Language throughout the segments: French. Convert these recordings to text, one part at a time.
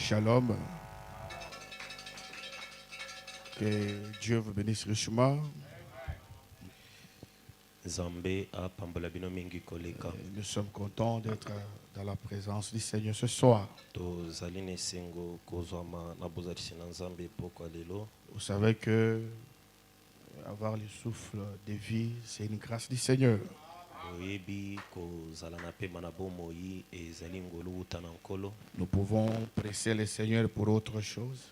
Shalom. Que Dieu vous bénisse richement. Nous sommes contents d'être dans la présence du Seigneur ce soir. Vous savez que avoir le souffle de vie, c'est une grâce du Seigneur. Nous pouvons presser le Seigneur pour autre chose.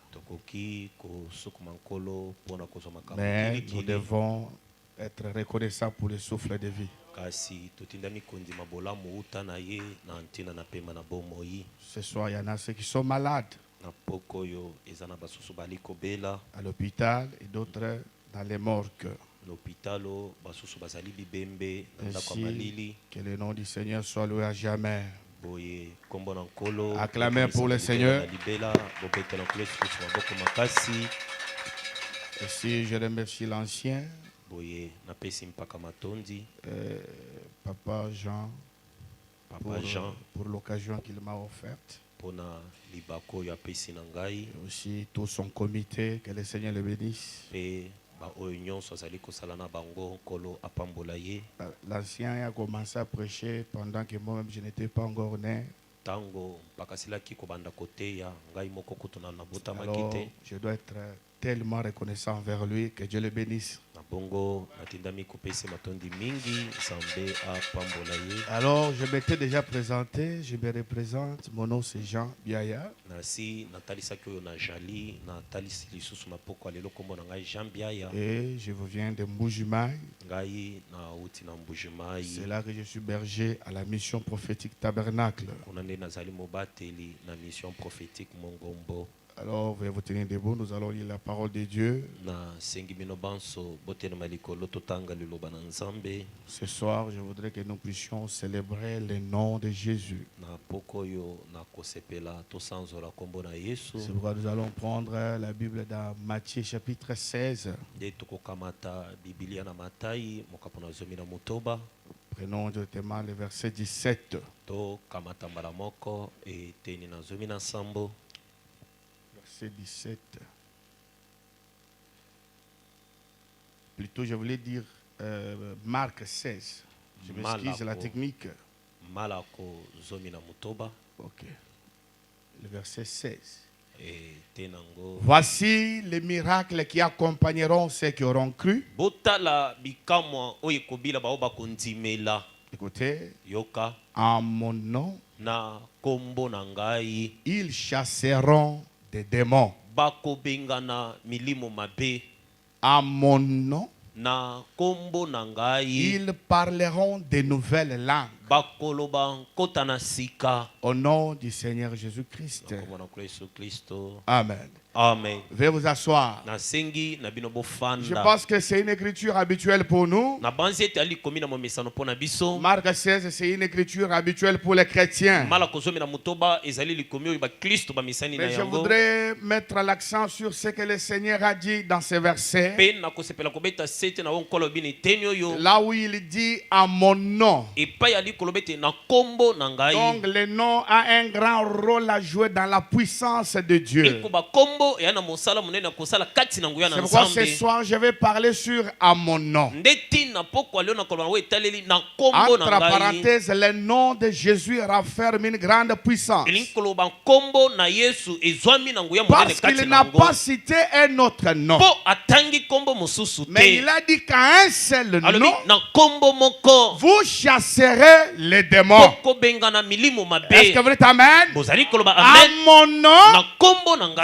Mais nous devons être reconnaissants pour le souffle de vie. Ce soir, il y en a ceux qui sont malades à l'hôpital et d'autres dans les morgues. Ainsi, que le nom du Seigneur soit loué à jamais. Acclamez pour le Seigneur. Ainsi, je remercie l'ancien, Papa Jean, pour l'occasion qu'il m'a offerte. Et aussi tout son comité, que le Seigneur le bénisse. L'ancien a commencé à prêcher pendant que moi-même je n'étais pas encore né. Alors, je dois être tellement reconnaissant envers lui, que Dieu le bénisse. Alors, je m'étais déjà présenté, je me représente, mon nom c'est Jean Biaya. Et je vous viens de Mbujimayi. C'est là que je suis berger à la mission prophétique Tabernacle. Alors, veuillez vous tenir debout, nous allons lire la parole de Dieu. Ce soir, je voudrais que nous puissions célébrer le nom de Jésus. C'est pourquoi nous allons prendre la Bible dans Matthieu chapitre 16. Prenons directement le verset 17. Verset 17. Plutôt, je voulais dire Marc 16. Je m'excuse, la technique. Ok. Le verset 16. Voici les miracles qui accompagneront ceux qui auront cru. Écoutez. En mon nom, ils chasseront des démons. À mon nom, ils parleront de nouvelles langues. Au nom du Seigneur Jésus-Christ. Amen. Amen. Veuillez vous asseoir. Je pense que c'est une écriture habituelle pour nous. Marc 16, c'est une écriture habituelle pour les chrétiens. Mais je voudrais mettre l'accent sur ce que le Seigneur a dit dans ces versets. Là où il dit à mon nom. Donc le nom a un grand rôle à jouer dans la puissance de Dieu. C'est pourquoi ce soir je vais parler sur à mon nom. Entre parenthèses, le nom de Jésus renferme une grande puissance. Parce qu'il n'a pas cité un autre nom. Mais il a dit qu'à un seul nom, vous chasserez les démons. Est-ce que vous dites Amen? À mon nom,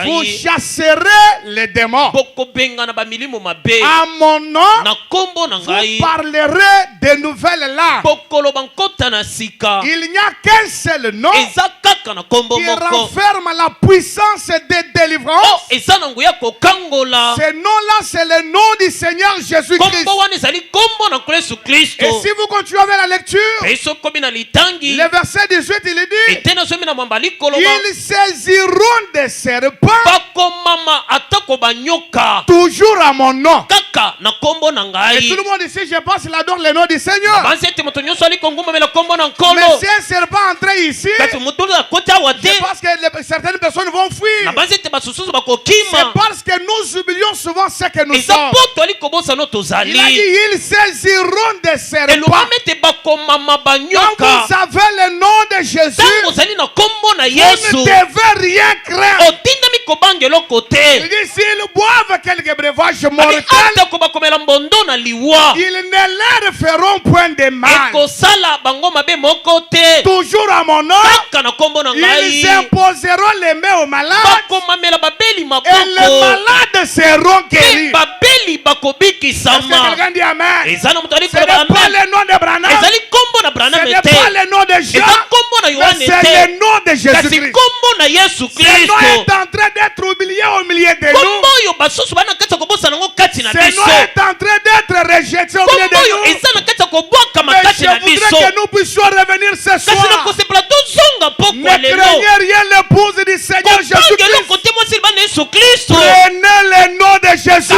vous chasserez les démons. À mon nom, vous parlerez de nouvelles langues. Il n'y a qu'un seul nom qui renferme la puissance de délivrance. Ce nom-là, c'est le nom du Seigneur Jésus-Christ. Et si vous continuez avec la lecture, le verset 18, il dit: ils saisiront des serpents toujours à mon nom. Kaka na kombo na ngai. Et tout le monde ici, je pense, il adore le nom du Seigneur. Mais si un serpent entrait ici, je pense que certaines personnes vont fuir. C'est parce que nous oublions souvent ce que nous sommes. Il a dit, ils saisiront des serpents. Quand vous avez le nom de Jésus, vous ne devez rien craindre. Il dit, s'ils boivent quelques breuvages mortels, ils ne leur feront point de mal. Toujours à mon nom, ils imposeront les mains aux malades et les malades seront guéris. Est-ce que quelqu'un dit Amen? Ce n'est pas le nom de Branham, ce n'est pas le nom de Jean, mais c'est le nom de Jésus-Christ. Ce nom est en train d'être oublié au milieu de nous. Ce nom est en train d'être rejeté au milieu de nous. Mais je voudrais que nous puissions revenir ce soir. Ne craignez rien, l'épouse du Seigneur Jésus-Christ. Prenez le nom de Jésus.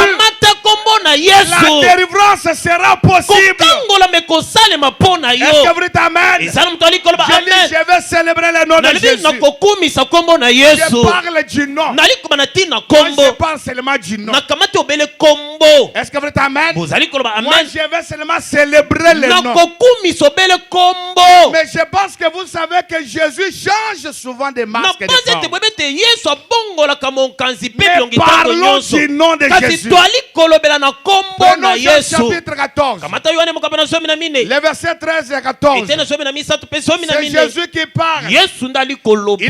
La délivrance sera possible. Est-ce que vous dites Amen? Je vais célébrer le nom de Jésus. Je parle du nom. Moi, je parle seulement du nom. Est-ce que vous dites Amen? Moi, je vais seulement célébrer le nom. Mais je pense que vous savez que Jésus change souvent de masque de forme. Mais parlons du nom de Jésus. Prenons Jean chapitre 14. Les versets 13 et 14. C'est Jésus qui parle. Il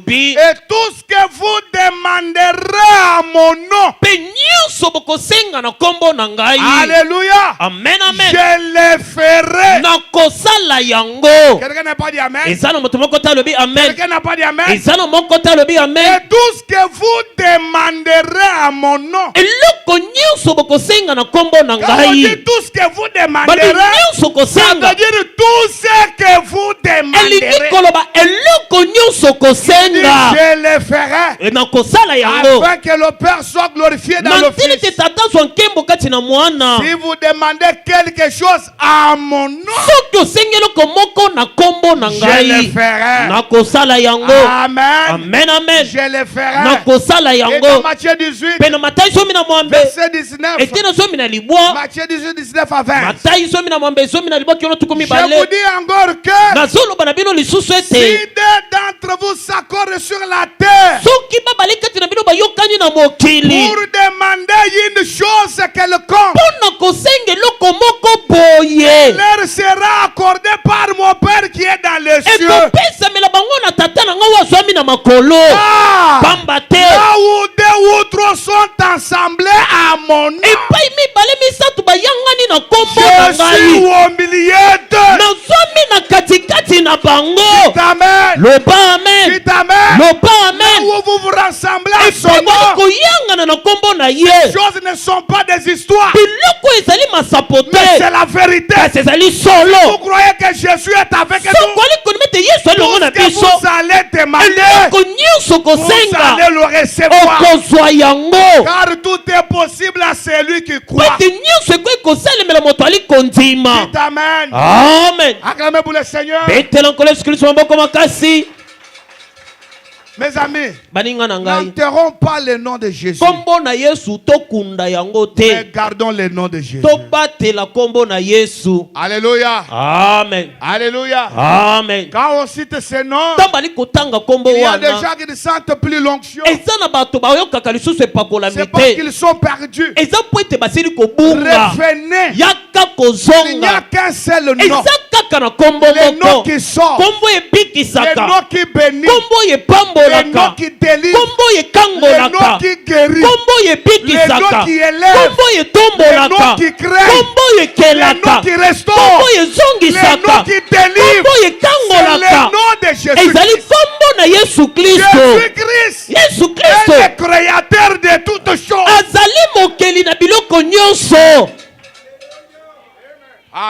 dit, et tout ce que vous demanderez à mon nom, alléluia, amen, amen, je le ferai. Quelqu'un n'a pas dit amen? Quelqu'un n'a pas dit amen? Et tout ce que vous demanderez à mon nom, quand on dit tout ce que vous demanderez, ça veut dire tout ce que vous demanderez. Je le ferai afin que le Père soit glorifié dans le Fils. Si vous demandez quelque chose à mon nom, je le ferai. Amen. Amen. Je le ferai. Et dans Matthieu 18, verset 19, Matthieu 18, 19 à 20. Je vous dis encore que si deux d'entre vous s'accordent sur la terre pour demander une chose quelconque, leur sera accordé par mon Père qui est dans les cieux. Là où deux ou trois sont assemblés à mon nom, je suis au milieu d'eux. Dites Amen. Là où vous vous rassemblez à son nom, ces choses ne sont pas des histoires, mais c'est la vérité. Vous croyez que Jésus est avec nous? Tout ce que vous allez demander, vous allez le recevoir. Car tout est possible à celui qui croit. Dites Amen. Amen. Acclamez pour le Seigneur. Mes amis, n'enterrons pas le nom de Jésus, mais gardons le nom de Jésus. Alléluia. Amen. Alléluia. Amen. Quand on cite ce nom, il y a des gens qui ne sentent plus l'onction. C'est parce qu'ils sont perdus. Revenez. Il n'y a qu'un seul nom. Le nom qui sort, le nom qui bénit, le nom qui délivre, le nom qui guérit, le nom qui élève, le nom qui crée, le nom qui restaure, le nom qui délivre. C'est le nom de Jésus-Christ. Jésus-Christ est le créateur de toutes choses.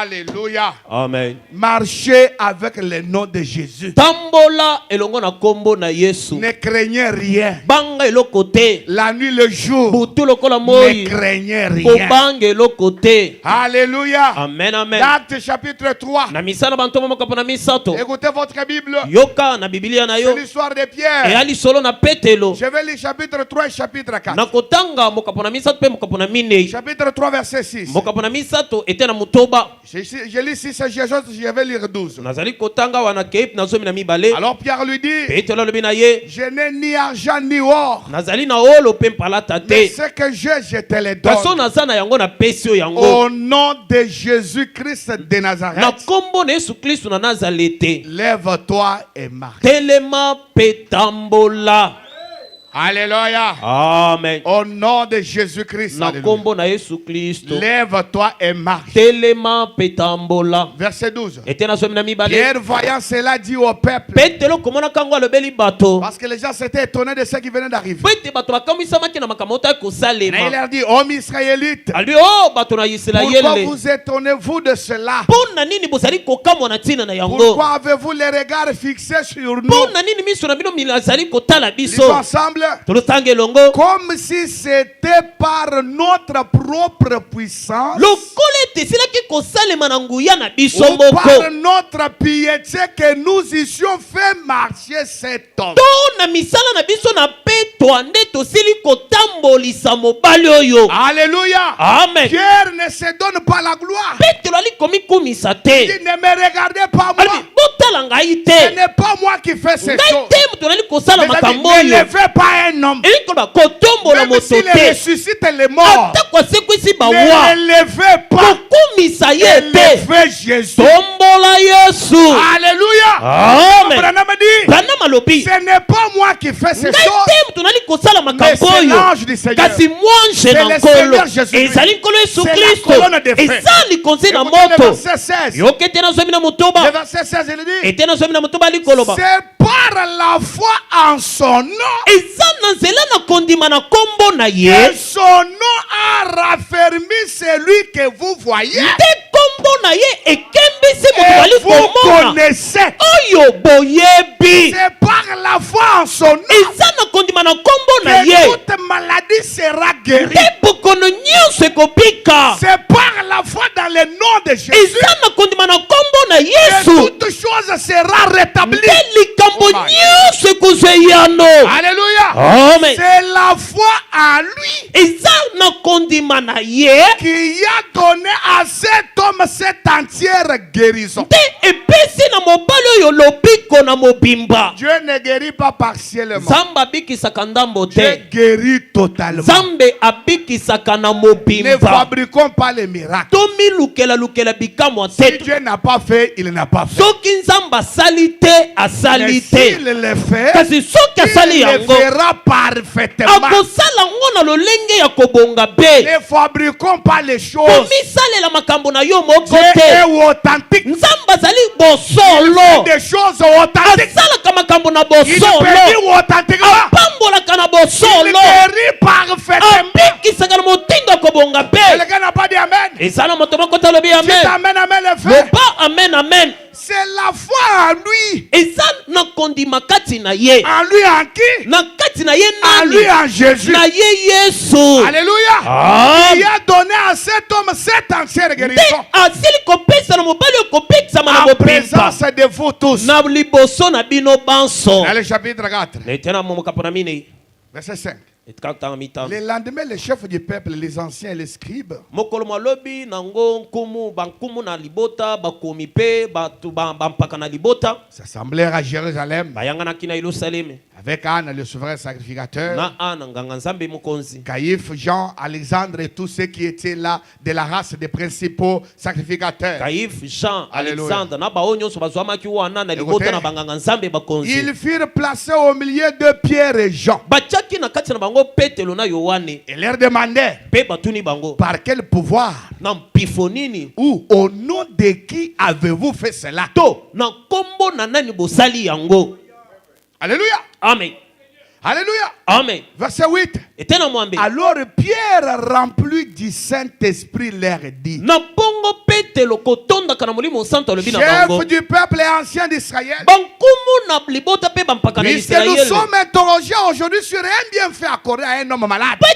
Alléluia. Amen. Marchez avec le nom de Jésus. Tambola elongo na kombo na Yesu. Ne craignez rien. Banga eloko te. La nuit, le jour. Butu lokola moi. Ne craignez rien. Banga eloko te. Alléluia. Amen, amen. Actes chapitre 3. Na misala bantu moka na misato. Écoutez votre Bible. Yoka na Biblia na yo. C'est l'histoire de Pierre. E ali solo na Petelo. Je vais lire chapitre 3 et chapitre 4. Na kotanga moka na misato pe moka na mine. Chapitre 3 verset 6. Moka na misato ete na mutoba. Je lis 6 et je vais lire 12. Nazali kotanga wana keip na zomi na mibale. Alors Pierre lui dit, Petelo lobi na ye. je n'ai ni argent ni or. Nazali na olo pe mpalata te. Mais ce que j'ai, je te le donne. Kaso nazana yango na pesio yango. Au nom de Jésus-Christ de Nazareth. Na kombo na Yesu Kristo na Nazarete. Lève-toi et marche. Telema petambola. Alléluia. Amen. Au nom de Jésus-Christ. Na kombo na Yesu Kristo. Lève-toi et marche. Telema petambola. Verset 12. Etena somi na mibale. Pierre voyant cela dit au peuple. Petelo komona kango alobeli bato. Parce que les gens s'étaient étonnés de ce qui venait d'arriver. Pete bato bakamwisamaki na makamota Mais il kosalema. leur dit, hommes israélites, Albi oh bato na pourquoi Israele. vous étonnez-vous de cela? Pona nini bozali kokamwa na ntina na yango? Pourquoi avez-vous les regards fixés sur nous? Pona nini miso na bino milazali kotala biso? Lisons ensemble. Tolotanga elongo. Comme si c'était par notre propre puissance Lokole te silaki kosalema na nguya na biso ou moko. par notre piété que nous eussions fait marcher cet homme. To na misala na biso na petwa nde tosili kotambolisa mobali oyo. Alléluia. Amen. Pierre ne se donne pas la gloire. Petelo ali komikumisa Il te. dit, ne me regardez pas moi. Albi botala ngai Ce te. n'est pas moi qui fais ces Ngai choses. te moto nali kosala Mais makambo ne oyo. levez pas un homme. Elikoloba kotombola Même moto s'il te. ressuscite les morts. Ata kwasekwisi Ne bawa. le levez pas. Kokumisa ye te. Élevez Jésus. Tombola Yesu. Alléluia. Amen. Branham dit, Bana malobi. ce n'est pas moi qui fais ces Ngai choses. te moto nali kosala Mais makambo c'est oyo. l'ange du Seigneur. Kasi mwanje C'est na le nkolo. Seigneur Jésus-Christ. Ezali nkolo Yesu C'est la Kristo. colonne de feu. Eza likonzi na Écoutez le moto. verset 16. Yoke te na zomi na Le motoba. verset 16, il dit, Ete na zomi na motoba likoloba. c'est par la foi en son nom Eza na nzela na kondima na kombo na que ye. son nom a raffermi celui que vous voyez. Te kombo na ye ekembisi moto Et bali vous komona. connaissez. Oyo boyebi. C'est par la foi en son nom Eza na kondima na kombo na que ye. toute maladie sera guérie. Te bokono nyonso ekobika. C'est par la foi dans le nom de Jésus Eza na kondima na kombo na que Yesu. toute chose sera rétablie. Te likambo Oh my. nyonso ekozeyano. Alléluia. Amen. C'est la foi en lui Eza na kondima na ye. qui a donné à cet homme cette entière guérison. Te epesi na mobali oyo lobiko na mobimba. Dieu ne guérit pas partiellement. Nzambe abikisaka ndambo Dieu te. guérit totalement. Nzambe abikisaka na Ne mobimba. fabriquons pas les miracles. Tomilukela bikamwa Si te. Dieu n'a pas fait, il n'a pas fait. Soki nzambe asali te Mais asali s'il te. le fait, Kasi soki asali il le yango fera parfaitement. akosala ngo na lolenge ya kobonga be. Ne fabriquons pas les choses. Komisalela makambo na yo moko Dieu est te. authentique. Nzambe azali bosolo. Des choses authentiques. Asalaka makambo na Il peut dire bosolo. authentiquement. Apambolaka na Il bosolo. guérit parfaitement. Abikisaka na motindo ya kobonga Et be. le gars n'a pas dit Amen. Eza na moto moko te alobi Dites amen. Amen, Amen, le fait. Loba amen amen. C'est la foi en lui. Eza na kondima kati na ye. En lui en qui? Na kati na ye En lui nani? en Jésus. Na ye Yesu. Alléluia. Amen. Il a donné à cet homme cette entière Te guérison. asili kopesa na mobali oyo kopekisama na En mobimba. présence de vous tous. Na liboso na bino banso. Dans le chapitre 4, Letena momokapo na mine. verset 5. Etikakutanga mitano. Le lendemain, les chefs du peuple, les anciens et les scribes, Mokolo malobi nango nkumu bankumu na libota bakomi pe batu bampaka na libota s'assemblèrent à Jérusalem bayanganaki na Yerusalemu avec Anne, le souverain sacrificateur, na ana nganga nzambe mokonzi Caïphe, Jean, Alexandre et tous ceux qui étaient là de la race des principaux sacrificateurs. Kaif, Jean, Alléluia. Alexandre na bao nyonso bazwamaki wana na Écoutez. libota na banganga nzambe bakonzi Ils furent placés au milieu de Pierre et Jean batiaki na kati na bango Petelo na Yohane et leur demandèrent pe batuni bango par quel pouvoir na mpifo nini ou au nom de qui avez-vous fait cela? to na kombo na nani bosali yango. Alléluia. Amen. Alléluia. Amen. Verset 8. Alors Pierre, rempli du Saint-Esprit, leur dit: chef du peuple et ancien d'Israël, puisque nous sommes interrogés aujourd'hui sur un bienfait accordé à un homme malade, afin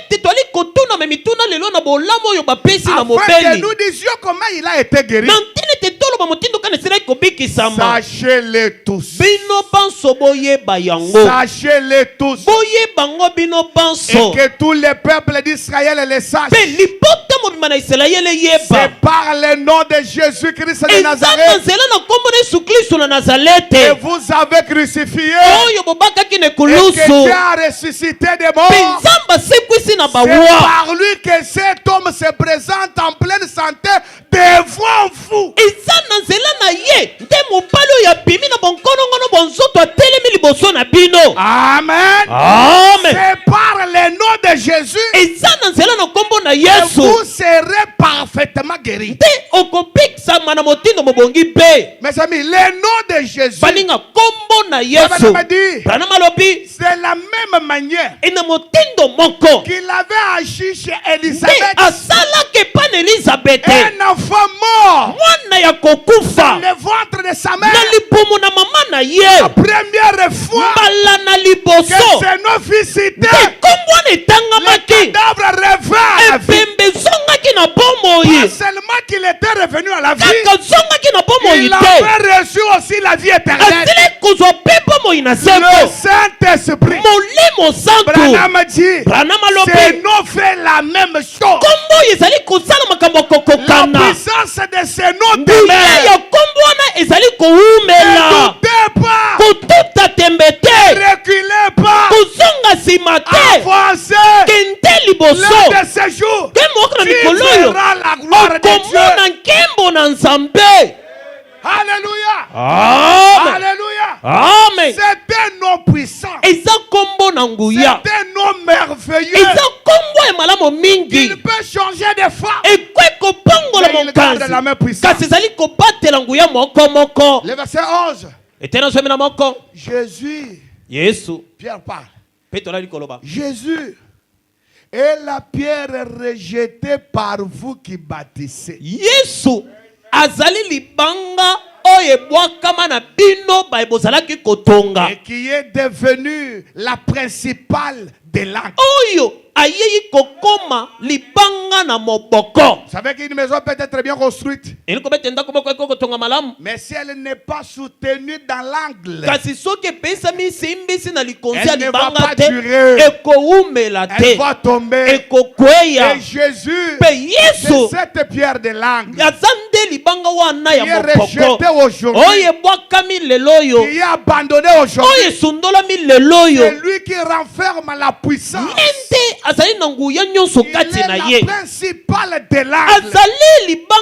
que nous disions comment il a été guéri, sachez-le tous. Sachez-le tous. Et que tous les peuples d'Israël le sachent. C'est par le nom de Jésus-Christ de Nazareth que vous avez crucifié et que Dieu a ressuscité des morts. C'est par lui que cet homme se présente en pleine santé devant vous. Amen. C'est par le nom de Jésus que vous serez parfaitement guéris. Mes amis, le nom de Jésus, c'est la même manière qu'il avait agi chez Élisabeth. Un enfant mort dans le ventre de sa mère. La première fois que c'est nos fils cités, le cadavre revint à la vie. Pas seulement qu'il était revenu à la vie, il avait reçu aussi la vie éternelle. Le Saint-Esprit, Branham dit, ces noms fait la même chose. La puissance de ces noms demeure. Ne doutez pas, ne reculez pas, avancez. L'un de ces jours, tu verras la gloire de Dieu. Alléluia. Alléluia. Amen. C'est un nom puissant. C'est un nom merveilleux. Il peut changer de forme. Mais il garde la même puissance. Le verset 11. Jésus. Pierre parle. Jésus est la pierre rejetée par vous qui bâtissez. Azali libanga oye bwakama na bino baibozalaki kotonga et qui est devenu la principale de l'angle. Oyo ayeyi kokoma libanga na moboko. Vous savez qu'une maison peut être très bien construite, mais si elle n'est pas soutenue dans l'angle, elle ne va pas durer. Elle va tomber. Et Jésus, c'est cette pierre de l'angle qui est rejetée aujourd'hui, qui est abandonnée aujourd'hui. C'est lui qui renferme la puissance. Il est la principale de l'angle.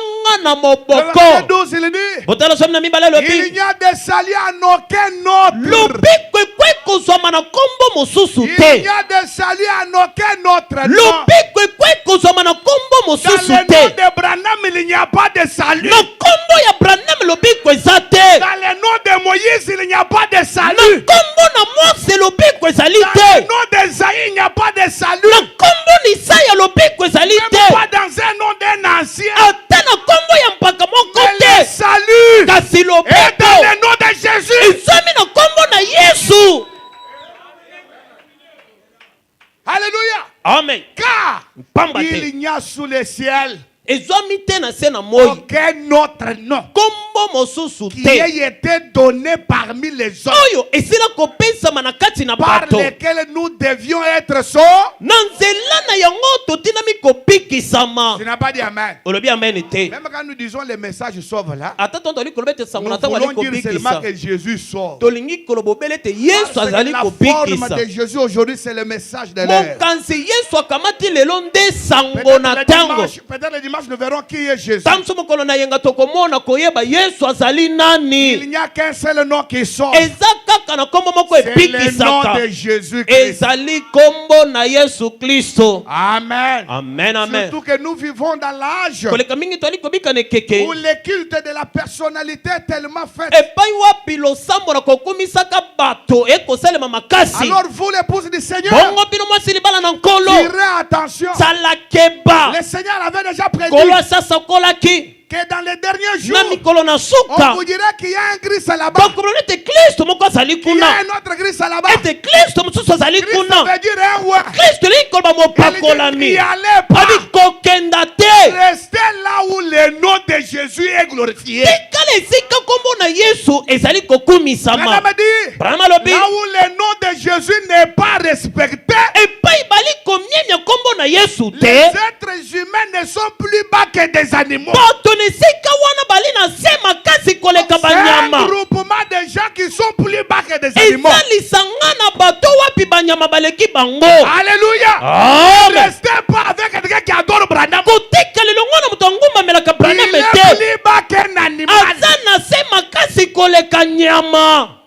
Le verset 12, il dit, il n'y a de salut en aucun autre. Il n'y a de salut en aucun autre nom. Dans le nom de Branham, il n'y a pas de salut. Dans le nom de Moïse, il n'y a pas de salut. Dans le nom d'Esaïe, il n'y a pas de salut. Même pas dans un nom d'un ancien. Mais le salut est dans le nom de Jésus. Alléluia. Amen. Car il n'y a sous le ciel aucun autre nom qui ait été donné parmi les hommes par lesquels nous devions être sauvés. Tu n'as pas dit Amen. Même quand nous disons les messages sauvent là, nous voulons dire seulement que Jésus sauve. Parce que la forme de Jésus aujourd'hui, c'est le message de l'air. Peut-être le dimanche, nous verrons qui est Jésus. Il n'y a qu'un seul nom qui sauve. kaka na kombo moko epikisaka. C'est le nom de Jésus-Christ. Ezali kombo na Yesu Kristo. Amen. Amen, amen. Surtout que nous vivons dans l'âge Koleka mingi toali kobika ne keke. où le culte de la personnalité est tellement fait. Epai wapi losambo na kokumisaka bato ekosalema makasi. Alors vous l'épouse du Seigneur, Bongo bino mwasi libala na nkolo. tirez attention. Salakeba. Le Seigneur avait déjà prédit Kolo sasa kolaki. que dans les derniers jours, Na mikolo na on suka. vous dirait qu'il y a un Christ là-bas, Bakomona te Kristo moko azali qu'il y kuna. a un autre Christ là-bas. Ete Kristo mosusu azali Christ kuna. veut dire un roi. Kristo li koloba mopakolami. Il allait pas Abi kokenda te. rester là où le nom de Jésus est glorifié. Tikala esika kombo na Yesu ezali kokumisama. Madame dit, Branham alobi. là où le nom de Jésus n'est pas respecté, Epai bali komienya kombo na Yesu les te. êtres humains ne sont plus bas que des animaux. Bato na esika wana bali na se makasi koleka C'est un banyama. groupement de gens qui sont plus bas que des animaux. Ezalisanga na bato wapi banyama baleki bango. Alléluia. Ne Amen. restez pas avec quelqu'un qui adore Branham. Kotika lelo ngwana moto angumamelaka Il Branham est te. plus bas qu'un animal. Aza na se makasi koleka nyama.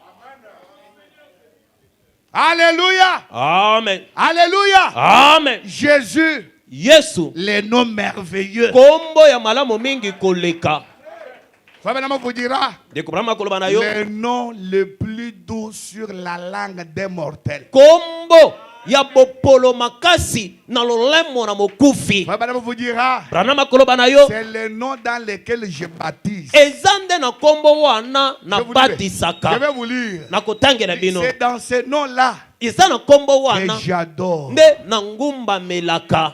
Alléluia. Amen. Alléluia. Amen. Jésus, Yesu. le nom merveilleux. Kombo ya malamu mingi koleka. Frère Branham vous dira, Deko Branham koloba na yo. le nom le plus doux sur la langue des mortels. Kombo ya bopolo makasi na lolemo na mokufi. Frère Branham vous dira, Branham koloba na yo. c'est le nom dans lequel je baptise. Ezande na kombo wana na Je vous batisaka. vais vous lire. Na kotangela bino. C'est dans ce nom-là Eza na kombo que wana. j'adore. Nde na ngumba melaka.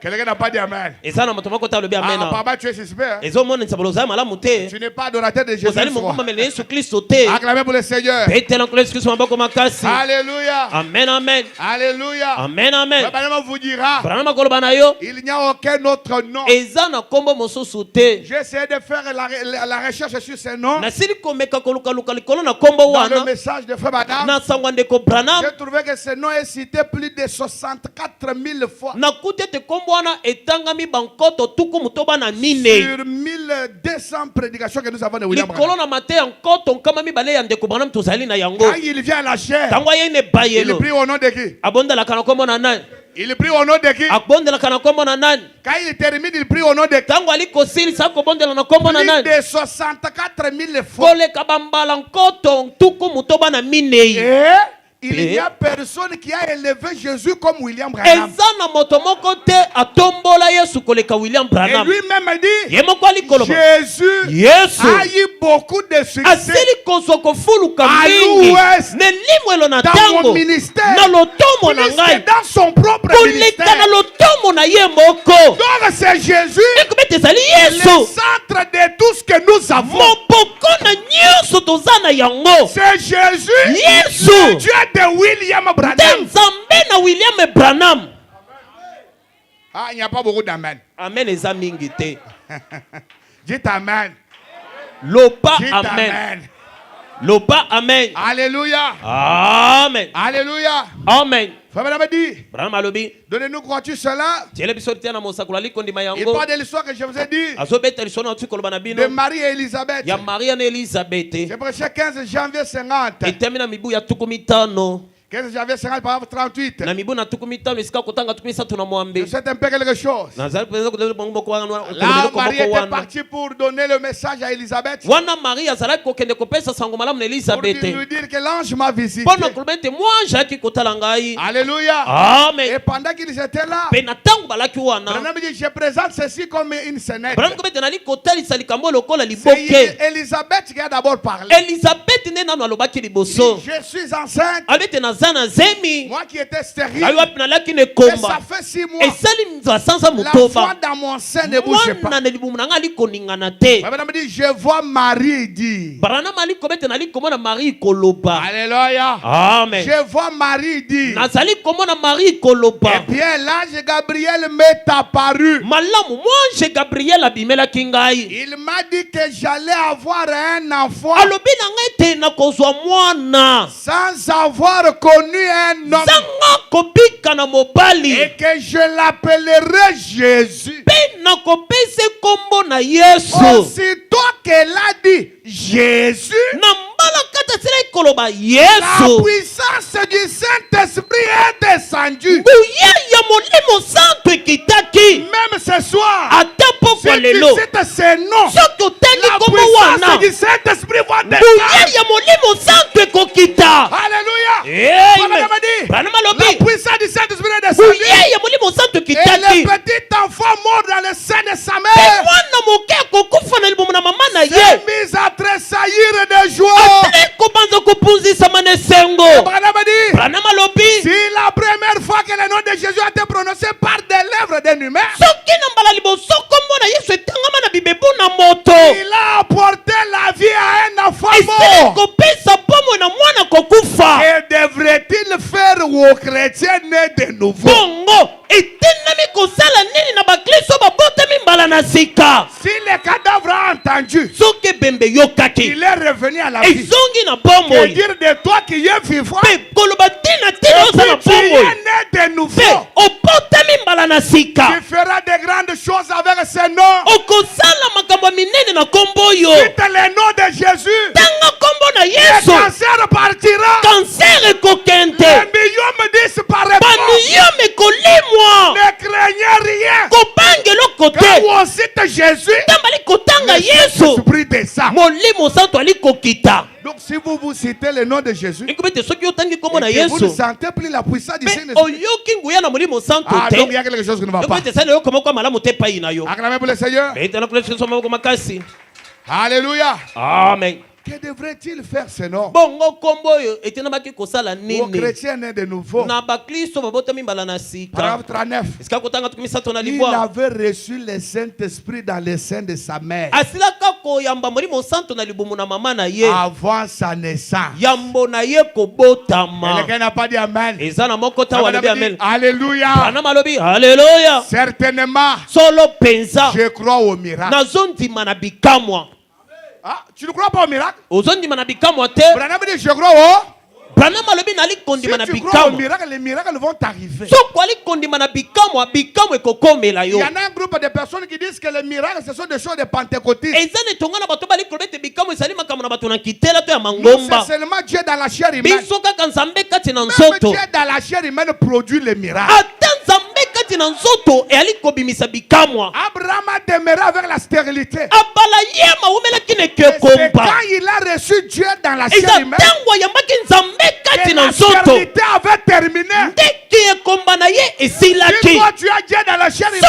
Quelqu'un n'a pas dit Amen. Eza na moto moko talobi Ah, amena. apparemment tu es suspect. Hein? Ezomona nsaboloza malamu te. Tu n'es pas adorateur de Jésus. Ozali mongumba mele Yesu Kristo te. Acclamez pour le Seigneur. Petela nkolo Yesu Kristo maboko makasi. Alléluia. Amen, amen. Alléluia. Amen, amen. Branham vous dira, Branham koloba na yo. il n'y a aucun autre nom. Eza na kombo mosusu te. J'ai essayé de faire la recherche sur ce nom. Nasili komeka kolukaluka likolo na kombo Dans le wana. message de Frère Branham, Na sangwa ndeko Branham. j'ai trouvé que ce nom est cité plus de 64 000 fois. Nakuti ete kombo wana etangami bankoto tuku mutoba na mine. Sur 1200 prédications que nous avons de William Likolo Branham. na mate ya nkoto nkama mibale ya ndeko Branham tozali na yango. Quand il vient à la chair, Tango ye ne il bayelo. prie au nom de qui? Abondelaka na kombo na nani? Il prie au nom de qui? Abondelaka na kombo na nani? Quand il termine, il prie au nom de qui? Tango ali kosilisa kobondela na kombo na Plus nani? de 64 000 fois. Koleka bambala nkoto tuku mutoba na minei. Et il n'y a personne qui a élevé Jésus comme William Branham. Eza na moto moko te atombola Yesu koleka William Et Branham. lui-même dit, Ye moko ali koloba. Jésus Yesu a eu beaucoup de succès asili kozwa kofuluka à mingi l'ouest ne limwelo na dans tango mon ministère, na lotomo na plus ngai que dans son propre koleka ministère. na lotomo na ye moko. Donc c'est Jésus, Ekobete ezali le Yesu centre de tout ce que nous avons. moboko na nyonso toza na yango. C'est Jésus, Yesu. le Dieu de William Nde Branham. Nzambe na William Branham. Ah, il n'y a pas beaucoup d'amen. Amen eza mingi te. Dites amen. Loba Dites amen. amen. Loba amen. Alléluia. Amen. Alléluia. Amen. Frère Branham dit, Branham alobi donnez-nous crois-tu cela? tiele biso tia na mosakolo alikondima Il yango. parle de l'histoire que je vous ai dit Azobeta liso na tukoloba na de bino Marie et Élisabeth. ya Maria na Elizabeth. J'ai prêché 15 janvier 50. Etemi na mibu ya tuku mitano. 15 janvier 50, paragraphe 38. Na mibu na tuku mitano isika kotanga tuku misatu na Je mwambe. sais un peu quelque chose. Nazali pesa kudele bongo boko wana. Là, Marie était partie pour donner le message à Élisabeth. Wana Maria azalaki kokende kopesa sango malamu na Pour Elizabeth. lui dire que l'ange m'a visité. Pona kolobete mwanja aki kotala ngai. Alléluia. Amen. Et pendant qu'ils étaient là, Pe na tango balaki wana. Branham dit, je présente ceci comme une scénette. Branham kobete nali kotalisa likambo lokola C'est liboke. Élisabeth qui a d'abord parlé. Elizabeth nde nano alobaki liboso. Je suis enceinte. Alobete naza na zemi. Moi qui étais stérile. Ayo wapi nalaki ne Et ça komba. fait 6 mois. Esali mzasanza La foi mutoba. dans mon sein ne bouge pas. Mwana na libumu na nga ali koningana te. Branham dit, je vois Marie dire. Branham ali kobete nali komona Marie koloba. Alléluia. Amen. Je vois Marie dire. Nazali komona Marie koloba. Et bien l'ange Gabriel m'est apparu. Malamu mwanje Gabriel abimelaki ngai. Il m'a dit que j'allais avoir un enfant Alobi na ngai te na kozwa mwana. sans avoir connu un homme. Zanga kobika na mobali. Et que je l'appellerai Jésus. Pe na kopese kombo na Yesu. Aussitôt qu'elle a dit Jésus, Na mbala kata sila La puissance du Saint-Esprit est descendue. Même ce soir, si tu cites ces noms, la puissance du Saint-Esprit va descendre. Alléluia. La puissance du Saint-Esprit est descendue. Et le petit enfant mort dans le sein de sa mère s'est mis à tressaillir de joie. Si la première fois que le nom de Jésus a été prononcé par des lèvres d'un humain, il a apporté la vie à un enfant mort. Que devrait-il faire aux chrétiens nés de nouveau? Si le cadavre a entendu, il est revenu à la vie. Que dire de toi qui es vivant et puis tu es né de nouveau? Tu feras de grandes choses avec ce nom. Cite le nom de Jésus. Le cancer partira. Les millions disparaîtront. Ne craignez rien. Quand on cite Jésus, l'Esprit descend. Donc si vous citez le nom de Jésus et que vous ne sentez plus la puissance du Saint-Esprit, donc il y a quelque chose qui ne va pas. Acclamez pour le Seigneur. Alléluia. Amen. Que devrait-il faire ce nom? Aux chrétiens nés de nouveau. Paragraphe 39. Il avait reçu le Saint-Esprit dans le sein de sa mère avant sa naissance. Quelqu'un n'a pas dit Amen. Alléluia. Certainement, je crois au miracle. Ah, tu ne crois pas au miracle? Branham dit je crois au. Si tu crois au miracle, les miracles vont t'arriver. Il y en a un groupe de personnes qui disent que les miracles ce sont des choses de pentecôtistes. C'est seulement Dieu dans la chair humaine. Même Dieu dans la chair humaine produit les miracles. Abraham a demeuré avec la stérilité. C'est quand il a reçu Dieu dans la chair humaine que la stérilité avait terminé. Si toi tu as Dieu dans la chair humaine,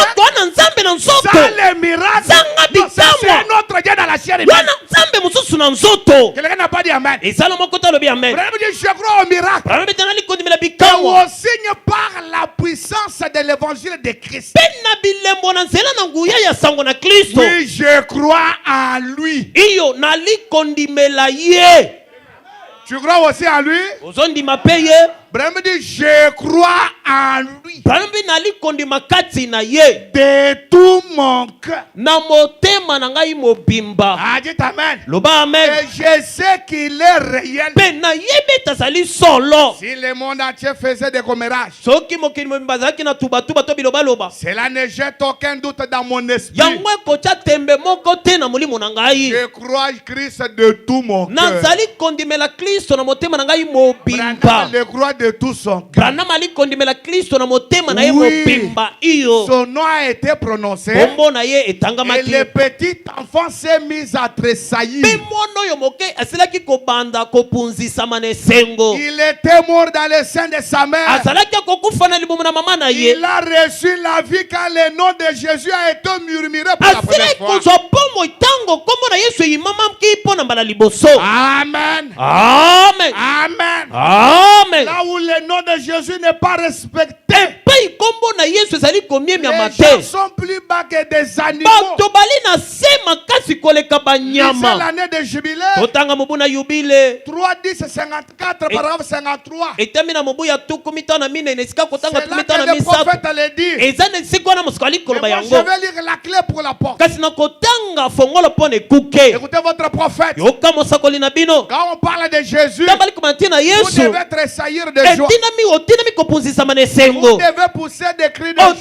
sans les miracles, c'est un autre Dieu dans la chair humaine. Quelqu'un n'a pas dit Amen. Je crois au miracle. Et on signe par la puissance de l'évangile de Christ. Oui, je crois en lui. Tu crois aussi en lui? Branham dit je crois en lui de tout mon cœur. Ah, dis Amen. Et je sais qu'il est réel. Si le monde entier faisait des commérages, cela ne jette aucun doute dans mon esprit. Je crois en Christ de tout mon cœur. Branham le croit de tout son cœur. Oui, son nom a été prononcé et le petit enfant s'est mis à tressaillir. Il était mort dans le sein de sa mère. Il a reçu la vie quand le nom de Jésus a été murmuré pour la première fois. Amen. Amen. Amen. Amen. Là où le nom de Jésus n'est pas respecté, les gens sont plus bas que des animaux. C'est l'année de jubilé. 3, 10, 54, paragraphe 53. C'est là que le prophète le dit. Et moi, je vais lire la clé pour la porte. Écoutez votre prophète. Quand on parle de Jésus, vous devez tressaillir de joie. Vous devez pousser des cris de joie.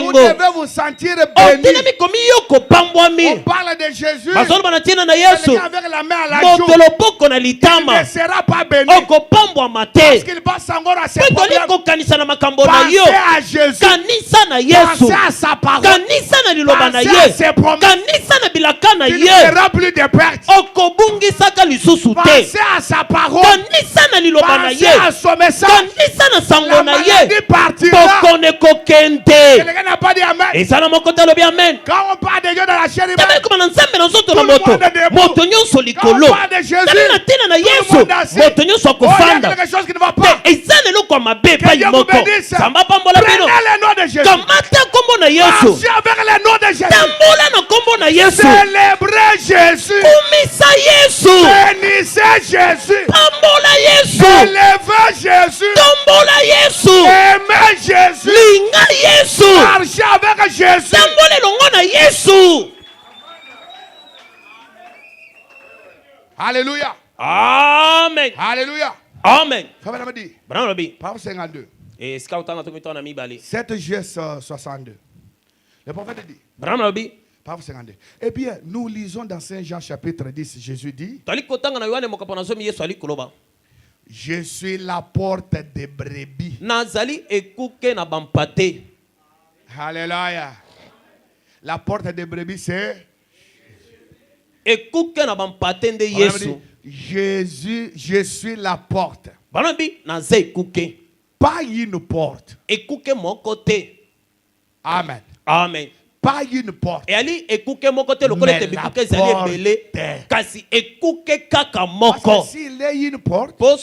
Vous devez vous sentir béni. On parle de Jésus. Quelqu'un avec la main à la joue. Il ne sera pas béni. Parce qu'il passe encore à ses problèmes. Pensez à Jésus. Pensez à sa parole. Pensez à ses promesses. Il ne sera plus de perte. Pensez à sa parole. Pensez à son message. La maladie partira. Quelqu'un n'a pas dit amen. Quand on parle de Dieu dans la chair humaine, tout le monde est debout. Quand on parle de Jésus, tout le monde est assis. Oh, il y a quelque chose qui ne va pas. Que Dieu vous bénisse. Prenez le nom de Jésus. Marchez avec le nom de Jésus. Célébrez Jésus. Bénissez Jésus. Élevez Jésus. Aimez Jésus. Marchez avec Jésus. Alléluia. Amen. Alléluia. Amen. Parole 52. 7 juillet 62. Le prophète dit. Parole 52. Eh bien, nous lisons dans Saint Jean chapitre 10, Jésus dit: je suis la porte des brebis. Alléluia. La porte des brebis, c'est Jésus, je suis la porte. Pas une porte. Amen. Amen. Pas une porte. Mais la porte. Parce que s'il est une porte, donc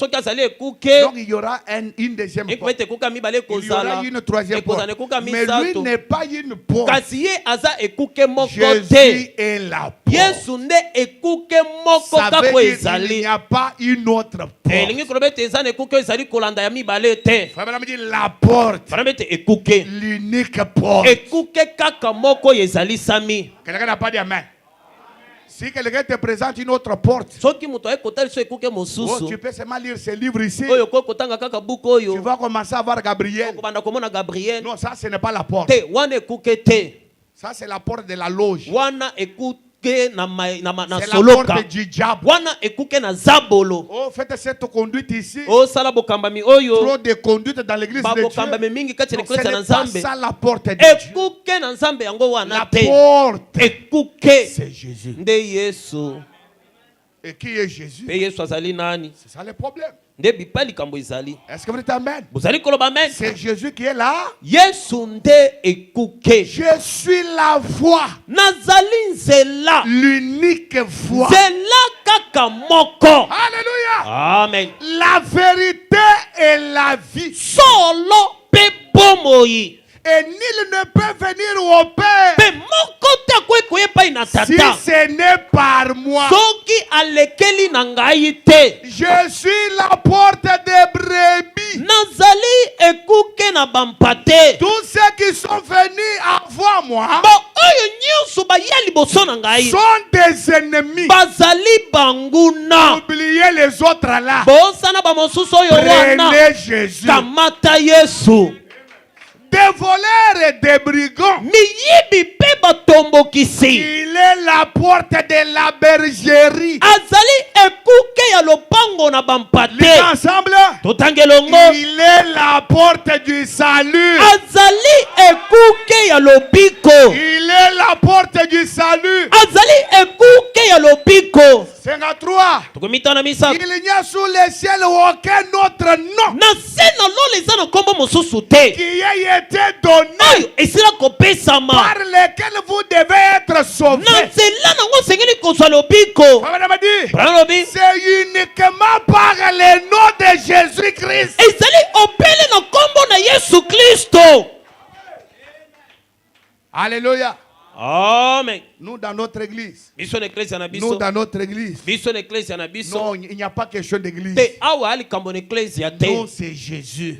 il y aura une deuxième porte. Il y aura une troisième porte. Mais lui n'est pas une porte. Jésus est la porte. Ça veut dire qu'il n'y a pas une autre porte. La porte. L'unique porte. Quelqu'un n'a pas dit amen. Si quelqu'un te présente une autre porte, tu peux seulement lire ce livre ici. Tu vas commencer à voir Gabriel. Non, ça ce n'est pas la porte. Ça c'est la porte de la loge. C'est la porte du diable. Oh, faites cette conduite ici. Trop de conduite dans l'église de Dieu. Donc, ce n'est pas ça la porte de Dieu. La porte, c'est Jésus. Et qui est Jésus? C'est ça le problème. Est-ce que vous dites amen? C'est Jésus qui est là. Je suis la voie, l'unique voie. Alléluia. Amen. La vérité et la vie. Et nul ne peut venir au Père si ce n'est par moi. Je suis la porte des brebis. Tous ceux qui sont venus avant moi sont des ennemis. Oubliez les autres là. Prenez Jésus. Des voleurs et des brigands. Il est la porte de la bergerie. Les ensemble. Il est la porte du salut. Il est la porte du salut. 53. Il n'y a sous les ciels aucun autre nom qui ait été donné par lequel vous devez être sauvés. C'est uniquement par le nom de Jésus-Christ. Alléluia. Amen. Nous dans notre église. Non, il n'y a pas question d'église. Non, c'est Jésus.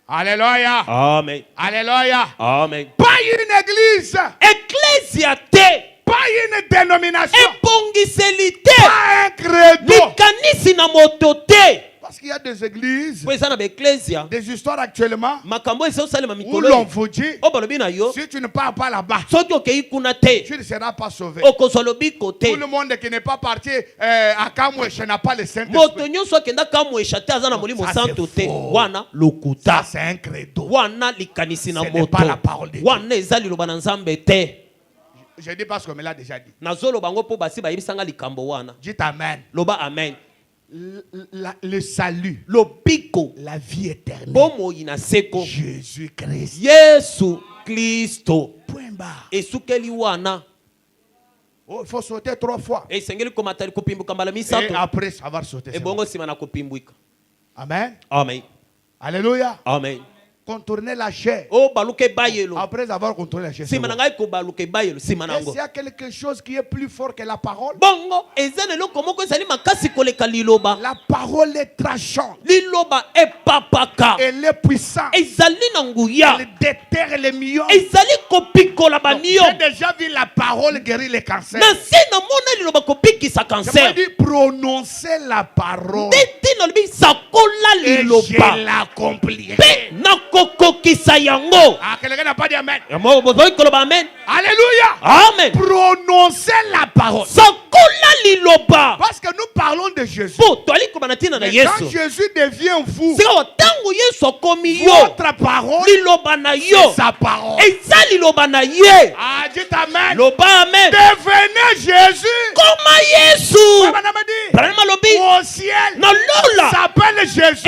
Alléluia. Amen. Alléluia. Amen. Pas une église. Pas une dénomination. Pas un credo. Parce qu'il qu'il y a des églises, des histoires actuellement, où l'on vous dit, si tu ne pars pas là-bas, tu ne seras pas sauvé. Tout le monde qui n'est pas parti à Kamoueche n'a pas le Saint-Esprit. Ça, c'est un credo. Ce n'est pas la parole de Dieu. Je dis parce qu'on me l'a déjà dit. Dites Amen. Amen. Le salut, la vie éternelle, Jésus-Christ. Yesu Kristo. Point barre. Oh, il faut sauter 3 fois. Et après savoir sauter. Amen. Amen. Alléluia. Amen. Contourner la chair. Après avoir contourné la chair. Est-ce qu'il y a quelque chose qui est plus fort que la parole? La parole est tranchante. Elle est puissante. Elle déterre les millions. J'ai déjà vu la parole guérir les cancers. Je dit prononcer la parole. Et je l'accomplirai. Ah, quelqu'un n'a pas dit Amen. Alléluia. Amen. Prononcer la parole. Parce que nous parlons de Jésus. Mais quand Jésus devient vous, votre parole, c'est sa parole. Ah, dites Amen. Devenez Jésus. Au ciel, s'appelle Jésus.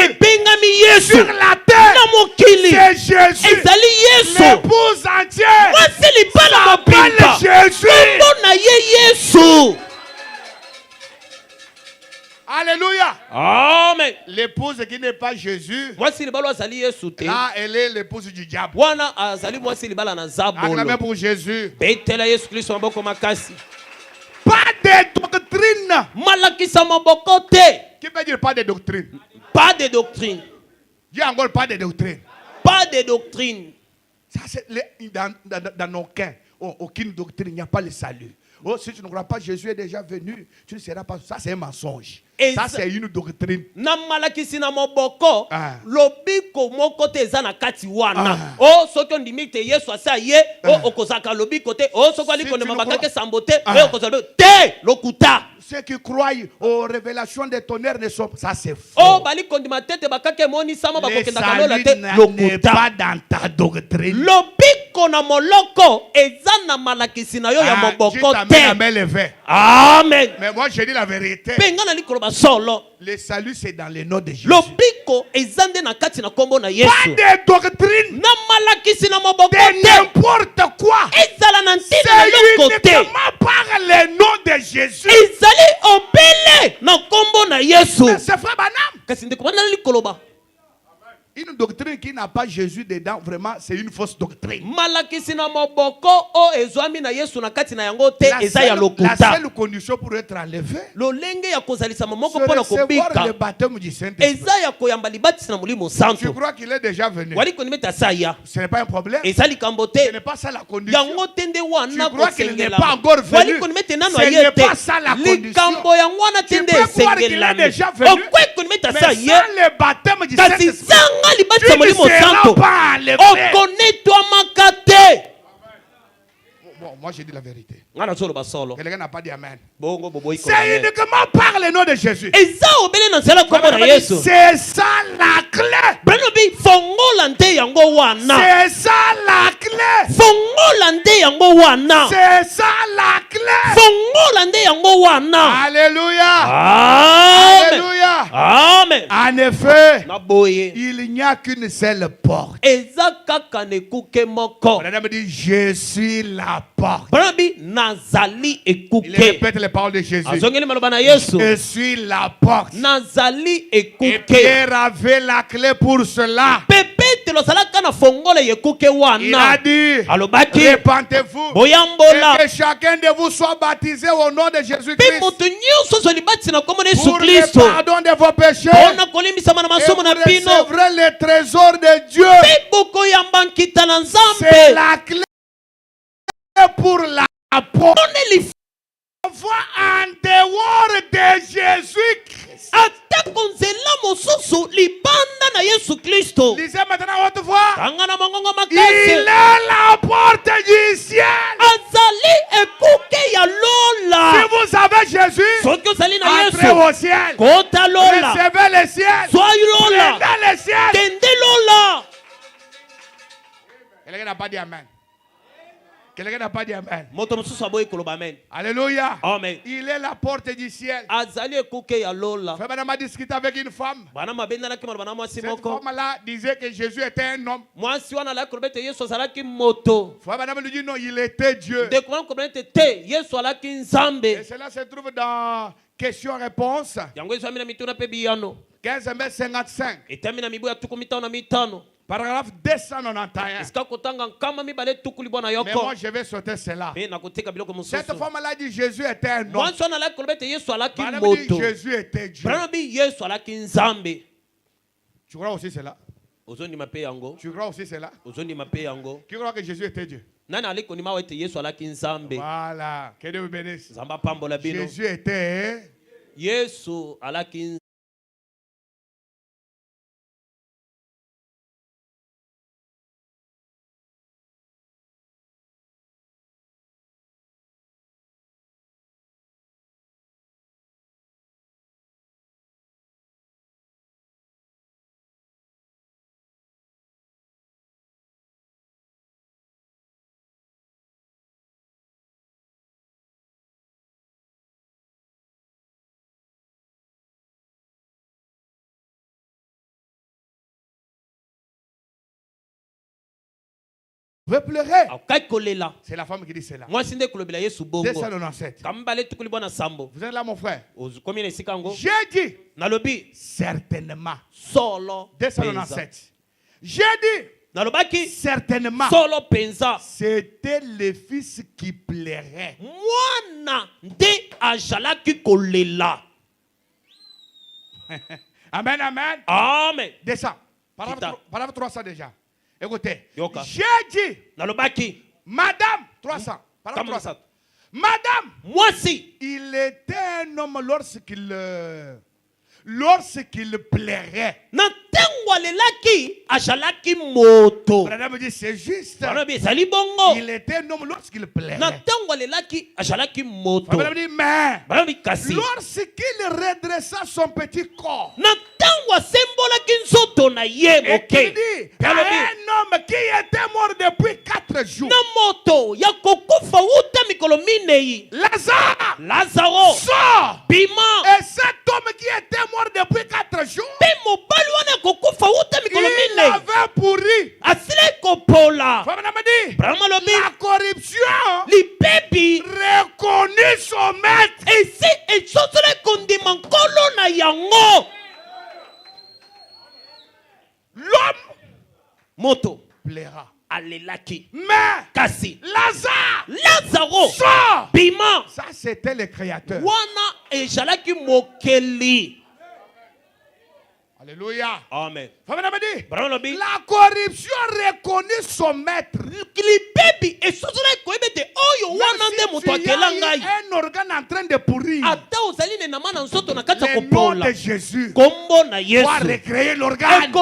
Sur la terre, c'est Jésus. L'épouse entière s'appelle Jésus. Alléluia. Amen. L'épouse qui n'est pas Jésus, là, elle est l'épouse du diable. Acclamez pour Jésus. Pas de doctrine. Qui peut dire pas de doctrine? Pas de doctrine. Dis encore pas de doctrine. Pas de doctrine. Ça, c'est dans aucune doctrine, il n'y a pas le salut. Oh, si tu ne crois pas, Jésus est déjà venu, tu ne seras pas. Ça, c'est un mensonge. Ça, c'est une doctrine. Lobiko moko te ezana kati wana. Oh, soki on limite Yesu asa ye, oh okozaka lobiko te. Oh, soki aliko ne mabakake sambote, okozalo te lokuta. Ceux qui croient aux révélations des tonnerres ne sont pas. Ça, c'est faux. Oh, bali kondima tete bakake moni sama bakokenda kalola te lokuta. Pas dans ta doctrine. Lobiko na moloko ezana malakisi na yo ya moboko te. Amen. Mais moi, je dis la vérité. Solo. Le salut, c'est dans le nom de Jésus. Lobiko ezande na kati na kombo na Yesu. Pas de doctrine. Na malakisi na moboko de n'importe quoi. Ezala na ntina na uniquement par le nom de Jésus. Ezali obele na kombo na Yesu. C'est frère Banam. Kasi ndeko bana likoloba. Une doctrine qui n'a pas Jésus dedans, vraiment, c'est une fausse doctrine. La seule condition pour être enlevé, c'est recevoir le baptême du Saint-Esprit. Tu crois qu'il est déjà venu? Ce n'est pas un problème. Ce n'est pas ça la condition. Tu crois qu'il n'est pas encore venu? Ce n'est pas ça la condition. Tu peux croire qu'il est déjà venu, mais sans le baptême du Saint-Esprit, tu ne seras pas enlevé. Bon, moi j'ai dit la vérité. Quelqu'un n'a pas dit Amen. C'est uniquement par le nom de Jésus. C'est ça la clé. C'est ça la clé. C'est ça la clé. Alléluia. Alléluia. Amen. En effet, il n'y a qu'une seule porte. On dit, je suis la porte. Il répète les paroles de Jésus. Je suis la porte. Et Pierre avait la clé pour cela. Il a dit, répentez-vous et que chacun de vous soit baptisé au nom de Jésus-Christ pour le pardon de vos péchés et vous recevrez le trésor de Dieu. C'est la clé pour la porte. On voit en dehors de Jésus-Christ. moto. Lisez maintenant votre voix. Tangana mongongo Il est makasi. la porte du ciel. Azali ekuke ya lola. Si vous avez Jésus, Soki ozali na entrez Yesu. au ciel. Kota lola. Recevez le ciel. Sois lola. Prenez le ciel. Kende lola. Quelqu'un n'a pas dit amen. Quelqu'un n'a pas dit amen. Moto mususu aboyi koloba amen. Alléluia. Amen. Il est la porte du ciel. Azali ekuke ya lola. Frère Madame a discuté avec une femme. Bana mabenda ki bana mwasi Cette moko. femme-là disait que Jésus était un homme. Mwasi wana la kolobete Yesu azalaki moto. Frère Madame lui dit non, il était Dieu. De comment kolobete te Yesu alaki Et nzambe. cela se trouve dans question-réponse. Yango ezo amina mituna pe biyano. 15:55. Etami na mibu ya tuku mitano na mitano. Paragraphe 291. Esika kotanga nkama mibale tuku libona Mais yoko. moi, je vais sauter cela. Pe na kotika biloko mususu. Cette femme-là dit Jésus était un homme. Mwasi wana la kolobete Yesu alaki Madame dit moto. Jésus était Dieu. Brana bi Yesu alaki nzambe. Tu crois aussi cela? Ozondi mape yango. Tu crois aussi cela? Ozondi mape yango. Qui croit que Jésus était Dieu? Nani aliko ni mawete Yesu alaki nzambe. Voilà. Que Dieu vous bénisse. Zamba pambola bino. Jésus était. Yesu alaki nzambe. Veut pleurer. C'est la femme qui dit cela. 297. Vous êtes là, mon frère. J'ai dit certainement. Solo 297. J'ai dit certainement. Solo penza. C'était le fils qui plairait. Mwana nde ajalaki kolela. Amen, amen. Amen. Descends. Paragraphe 300 déjà. Écoutez. Yoka. J'ai dit. Madame 300. Paragraphe 300. Madame. Moi si. Il était un homme lorsqu'il plairait. Natengwalelaki ajalaki moto. Madame dit c'est juste. Bongo. Il était un homme lorsqu'il plairait. Natengwalelaki ajalaki moto. Madame dit mais. Kasi. Lorsqu'il redressa son petit corps. Natengwa sembolaki nzoto na ye moke. Et il dit un homme qui était mort depuis 4 jours. Na moto ya kokufa uta mikolo minei. Lazaro. Sort. Bima. Et cet homme qui était mort depuis 4 jours. Il avait pourri. La corruption reconnut son maître. L'homme plaira. Mais kasi Lazaro sort. Bima. Ça c'était le créateur. Wana ejalaki mokeli. Alléluia. Amen. La corruption reconnut son maître. Même si tu as un organe en train de pourrir, le nom de Jésus doit recréer l'organe.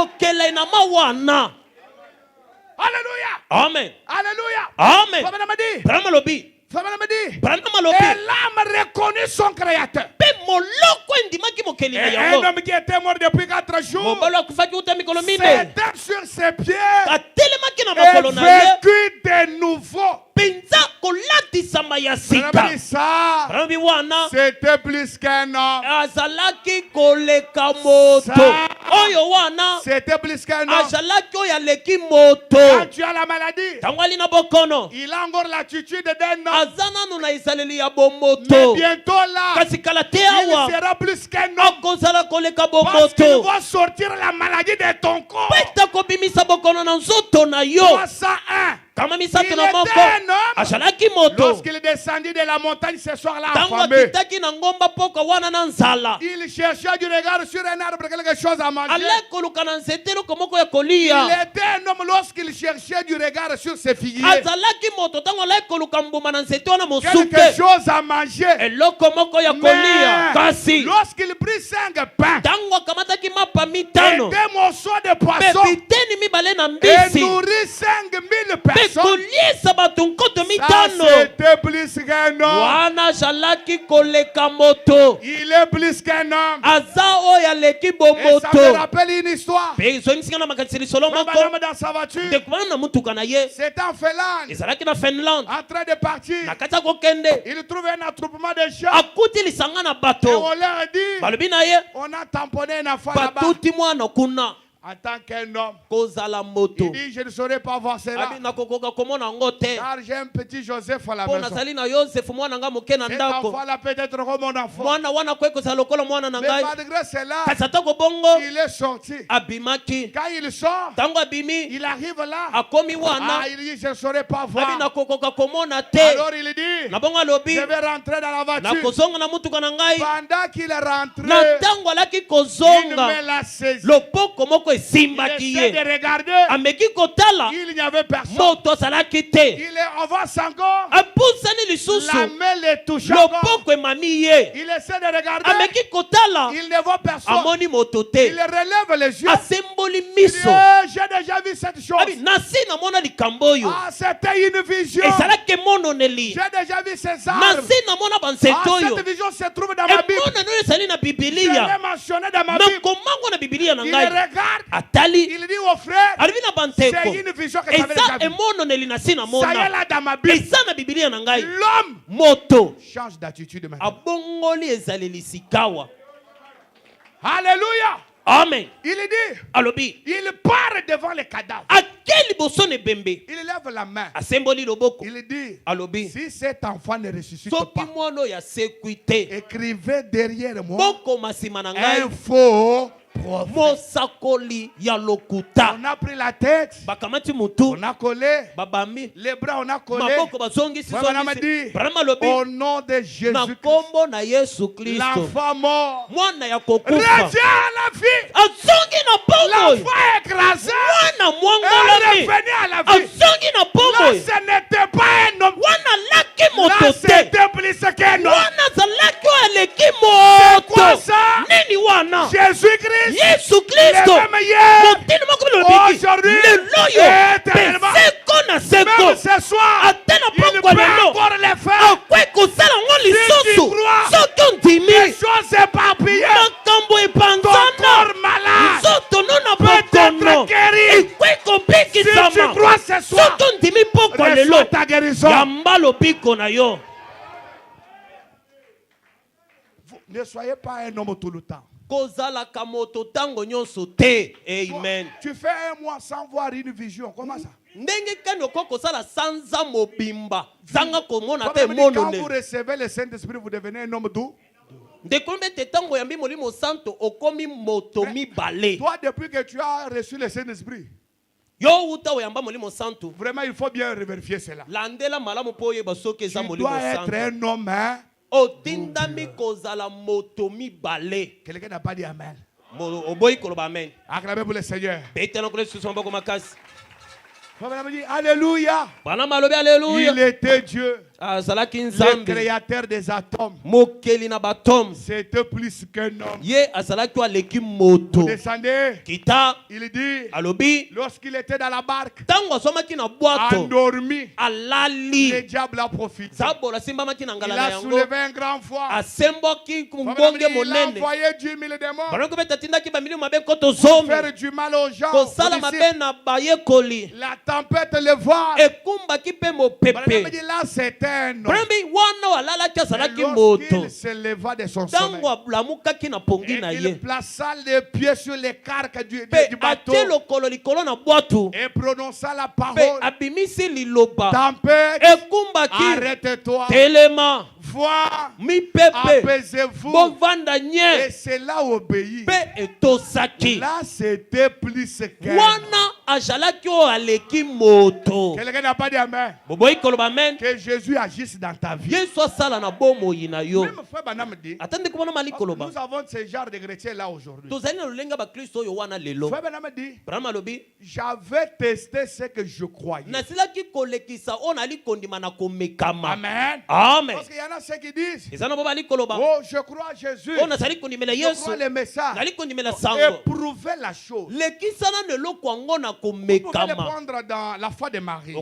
Alléluia. Amen. Alléluia. Amen. Et l'âme reconnaît son créateur. Et un homme qui était mort depuis 4 jours s'était sur ses pieds et vécut de nouveau. C'était plus qu'un homme. C'était plus qu'un homme. Quand tu as la maladie, il a encore l'attitude d'un homme. Mais bientôt là, il sera plus qu'un homme. Parce qu'il va sortir la maladie de ton corps. 301. Il était un homme. Lorsqu'il descendit de la montagne ce soir-là affamé, il cherchait du regard sur un arbre quelque chose à manger. Il était un homme lorsqu'il cherchait du regard sur ses figuiers. Quelque chose à manger. Mais lorsqu'il prit 5 pains et 2 morceaux de poisson et nourrit 5000 personnes, ça c'était plus qu'un homme. Il est plus qu'un homme. Et ça me rappelle une histoire. Madame dans sa voiture, c'était en Finlande, en train de partir. Il trouve un attroupement de gens. Et on leur dit, on a tamponné un enfant là-bas. En tant qu'un homme, il dit, je ne saurais pas voir cela. Car j'ai un petit Joseph à la maison. Cet enfant-là peut être comme mon enfant. Mais malgré cela, il est sorti. Quand il sort, il arrive là. Il dit, je ne saurais pas voir. Alors il dit, je vais rentrer dans la voiture. Pendant qu'il est rentré, il me l'a saisi. Il essaie de regarder. Il n'y avait personne. Il avance encore. La main le touche encore. Il essaie de regarder. Il ne voit personne. Il relève les yeux. Il dit, j'ai déjà vu cette chose. C'était une vision. J'ai déjà vu ces arbres. Cette vision se trouve dans ma Bible. Je l'ai mentionné dans ma Bible. Il regarde. Il dit au frère, c'est une vision que j'avais déjà vue. Ça y est là dans ma Bible. L'homme change d'attitude maintenant. Alléluia. Amen. Il dit, il part devant les cadavres. Il lève la main. Il dit, si cet enfant ne ressuscite pas, écrivez derrière moi un faux. On a pris la tête, on a collé les bras, on a collé. On a dit, au nom de Jésus-Christ, l'enfant mort revient à la vie. L'enfant écrasé est revenu à la vie. Là, ce n'était pas un homme. Là, c'était plus qu'un homme. C'est quoi ça? Jésus-Christ. Yesu Kristo aujourd'hui éternellement. Même ce soir, il peut encore le faire. Si tu crois, les choses éparpillées, ton corps malade peut être guéri. Si tu crois ce soir, reçois ta guérison. Ne soyez pas un homme tout le temps. Amen. Tu fais un mois sans voir une vision. Comment ça? Quand vous recevez le Saint-Esprit, vous devenez un homme doux. Toi, depuis que tu as reçu le Saint-Esprit, vraiment, il faut bien vérifier cela. Tu dois être un homme, hein? Quelqu'un n'a pas dit Amen. Acclamez pour le Seigneur. Alléluia. Il était Dieu, le créateur des atomes. C'était plus qu'un homme. Vous descendez. Il dit, lorsqu'il était dans la barque, endormi, le diable a profité. Il a soulevé un grand foie. Il a envoyé 10 000 démons pour faire du mal aux gens. La tempête le voit. Là, c'était un homme. Lorsqu'il se leva de son sommeil, il plaça les pieds sur les carques du bateau et prononça la parole. Tempête, arrête-toi. foi, apaisez-vous. Et cela obéit. Là, c'était plus que. Quelqu'un n'a pas dit amen. Que Jésus agisse dans ta vie. Même frère Banam dit, nous avons ce genre de chrétiens là aujourd'hui. Frère Banam dit, j'avais testé ce que je croyais. Amen. Amen. Parce qu'il y en a ceux qui disent, oh, je crois à Jésus. Je crois le message. Éprouvez la chose. Vous pouvez le prendre dans la foi de Marie.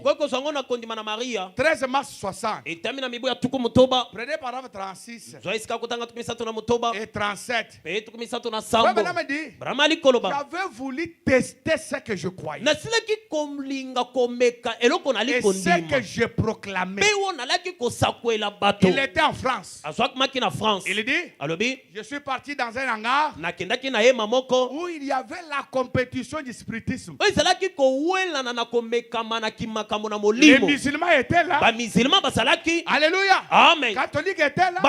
13 mars 60. Prenez par exemple 36 et 37. Frère dit, j'avais voulu tester ce que je croyais. Et ce que je proclamais. Il était en France. Il dit, je suis parti dans un hangar où il y avait la compétition du spiritisme. Les musulmans étaient là. Alléluia. Amen. Les catholiques étaient là.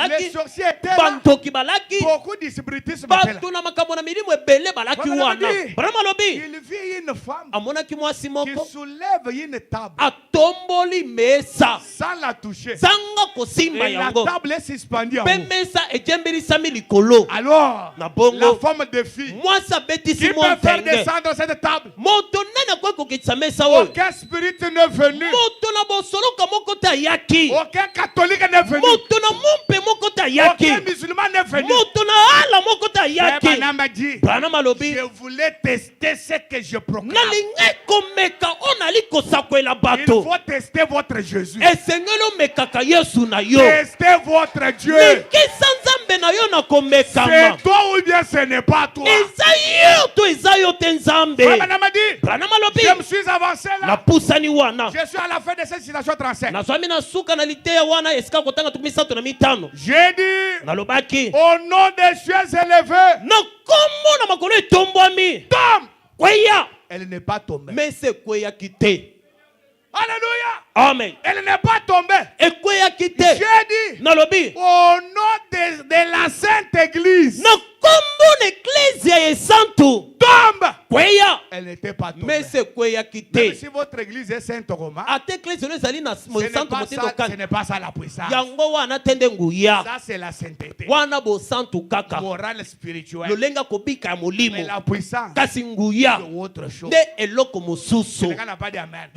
Les sorciers étaient là. Beaucoup de spiritisme étaient là. Il vit une femme qui soulève une table sans la toucher. Et la table est suspendue en haut. Alors, la femme de fille qui peut faire descendre cette table. Aucun spirit n'est venu. Aucun catholique n'est venu. Aucun musulman n'est venu. Branham dit, je voulais tester ce que je proclame. Il faut tester votre Jésus. Testez votre Dieu. C'est toi ou bien ce n'est pas toi. Branham dit, je me suis avancé là. Je suis à la fin de cette citation 37. J'ai dit, au nom des cieux élevés, tombe. Elle n'est pas tombée. Alléluia. Amen. Elle n'est pas tombée. J'ai dit, au nom de la Sainte Église, tombe. Elle n'était pas tombée. Même si votre église est sainte Roma, ce n'est pas ça la puissance. Ça c'est la sainteté. Morale spirituelle. Mais la puissance, c'est autre chose. Quelqu'un n'a pas dit amen.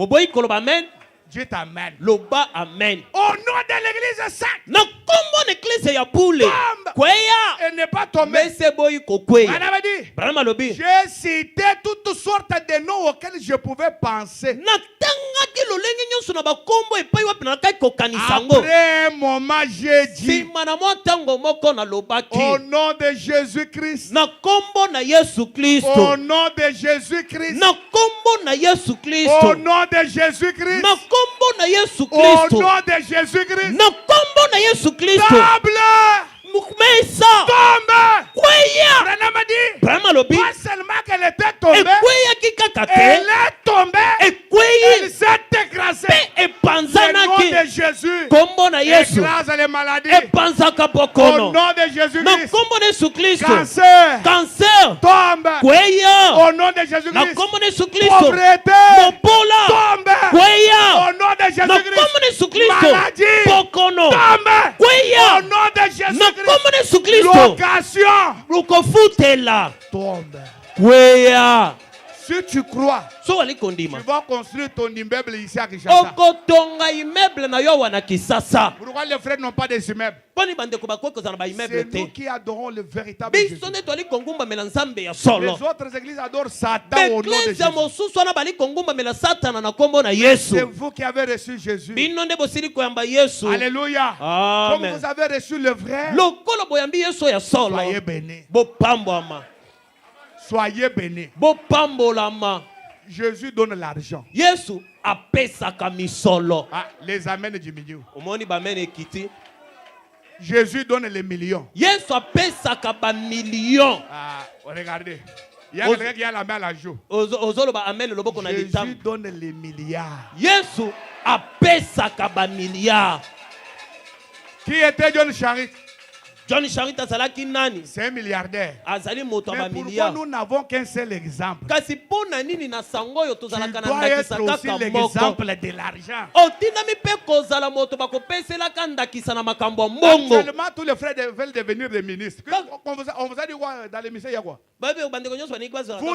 Dieu t'amène. Loba amen. Au nom de l'église sainte. Tombe. Elle n'est pas tombée. J'ai cité toutes sortes de noms auxquels je pouvais penser. Après un moment, j'ai dit, au nom de Jésus-Christ. Au nom de Jésus-Christ. Au nom de Jésus-Christ. Au nom de Jésus-Christ. Table. Tombe. Branham dit, pas seulement qu'elle était tombée, elle est tombée, elle s'est écrasée. Au nom de Jésus, écrase les maladies. Au nom de Jésus-Christ, cancer, tombe. Au nom de Jésus-Christ, pauvreté, tombe. Au nom de Jésus-Christ, maladie, tombe. Au nom de Jésus-Christ, location, tombe. Si tu crois, tu vas construire ton immeuble ici à Kinshasa. Pourquoi les frères n'ont pas des immeubles? C'est nous qui adorons le véritable Jésus. Les autres églises adorent Satan au nom de Jésus. C'est vous qui avez reçu Jésus. Alléluia. Comme vous avez reçu le vrai, soyez bénis. Soyez bénis. Jésus donne l'argent. Les amens du milieu. Jésus donne les millions. Regardez. Il y a quelqu'un qui a la main à la joue. Jésus donne les milliards. Qui était John Charit? John Charit azalaki nani? C'est un milliardaire. Azali moto ba Mais milliard. pourquoi nous n'avons qu'un seul exemple? Kasi pona nini na sango yo Tu tozalaka na dois être ndakisa aussi kaka l'exemple moko. de l'argent. Otinami pe kozala moto bakopeselaka ndakisa na makambo ya mbongo. Actuellement, tous les frères veulent devenir des ministres. On vous a dit quoi dans l'émission? Il y a quoi? Vous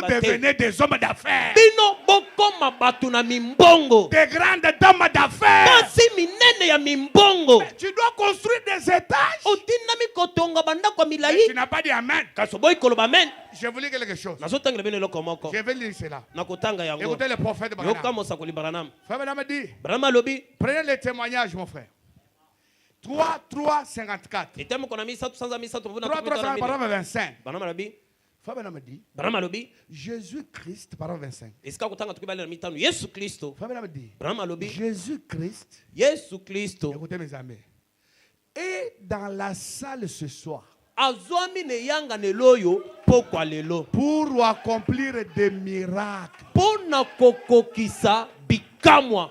devenez des hommes d'affaires. Bino bokoma batu na mimbongo. Des grandes dames d'affaires. Basi minene ya mimbongo. Mais tu dois construire des étages. Otinami kotonga banda kwa Mais milai. tu n'as pas dit amen. Kasoboy koloba amen. Je vous lis quelque chose. Nazotanga bino loko moko. Je vais lire cela. Nakotanga yango. Écoutez le prophète Yoka Branham. mosa koli Branham. Frère Branham dit, Branham lobi. prenez les témoignages, mon frère. 3, 54. Etemo kona misa tu sanza misa tu vuna 3, 55. Branham lobi. Frère Branham dit, Branham lobi. Jésus-Christ, parole 25. Esika kotanga tukibali na mitano Yesu Kristo. Frère Branham dit, Branham lobi. Jésus-Christ, Yesu Kristo. écoutez mes amis, et dans la salle ce soir Azwami ne yanga ne loyo pokwa lelo. pour accomplir des miracles. Pona kokokisa bikamwa.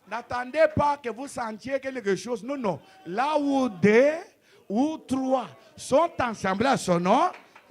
N'attendez pas que vous sentiez quelque chose. Non, non. Là où 2 ou 3 sont ensemble à son nom,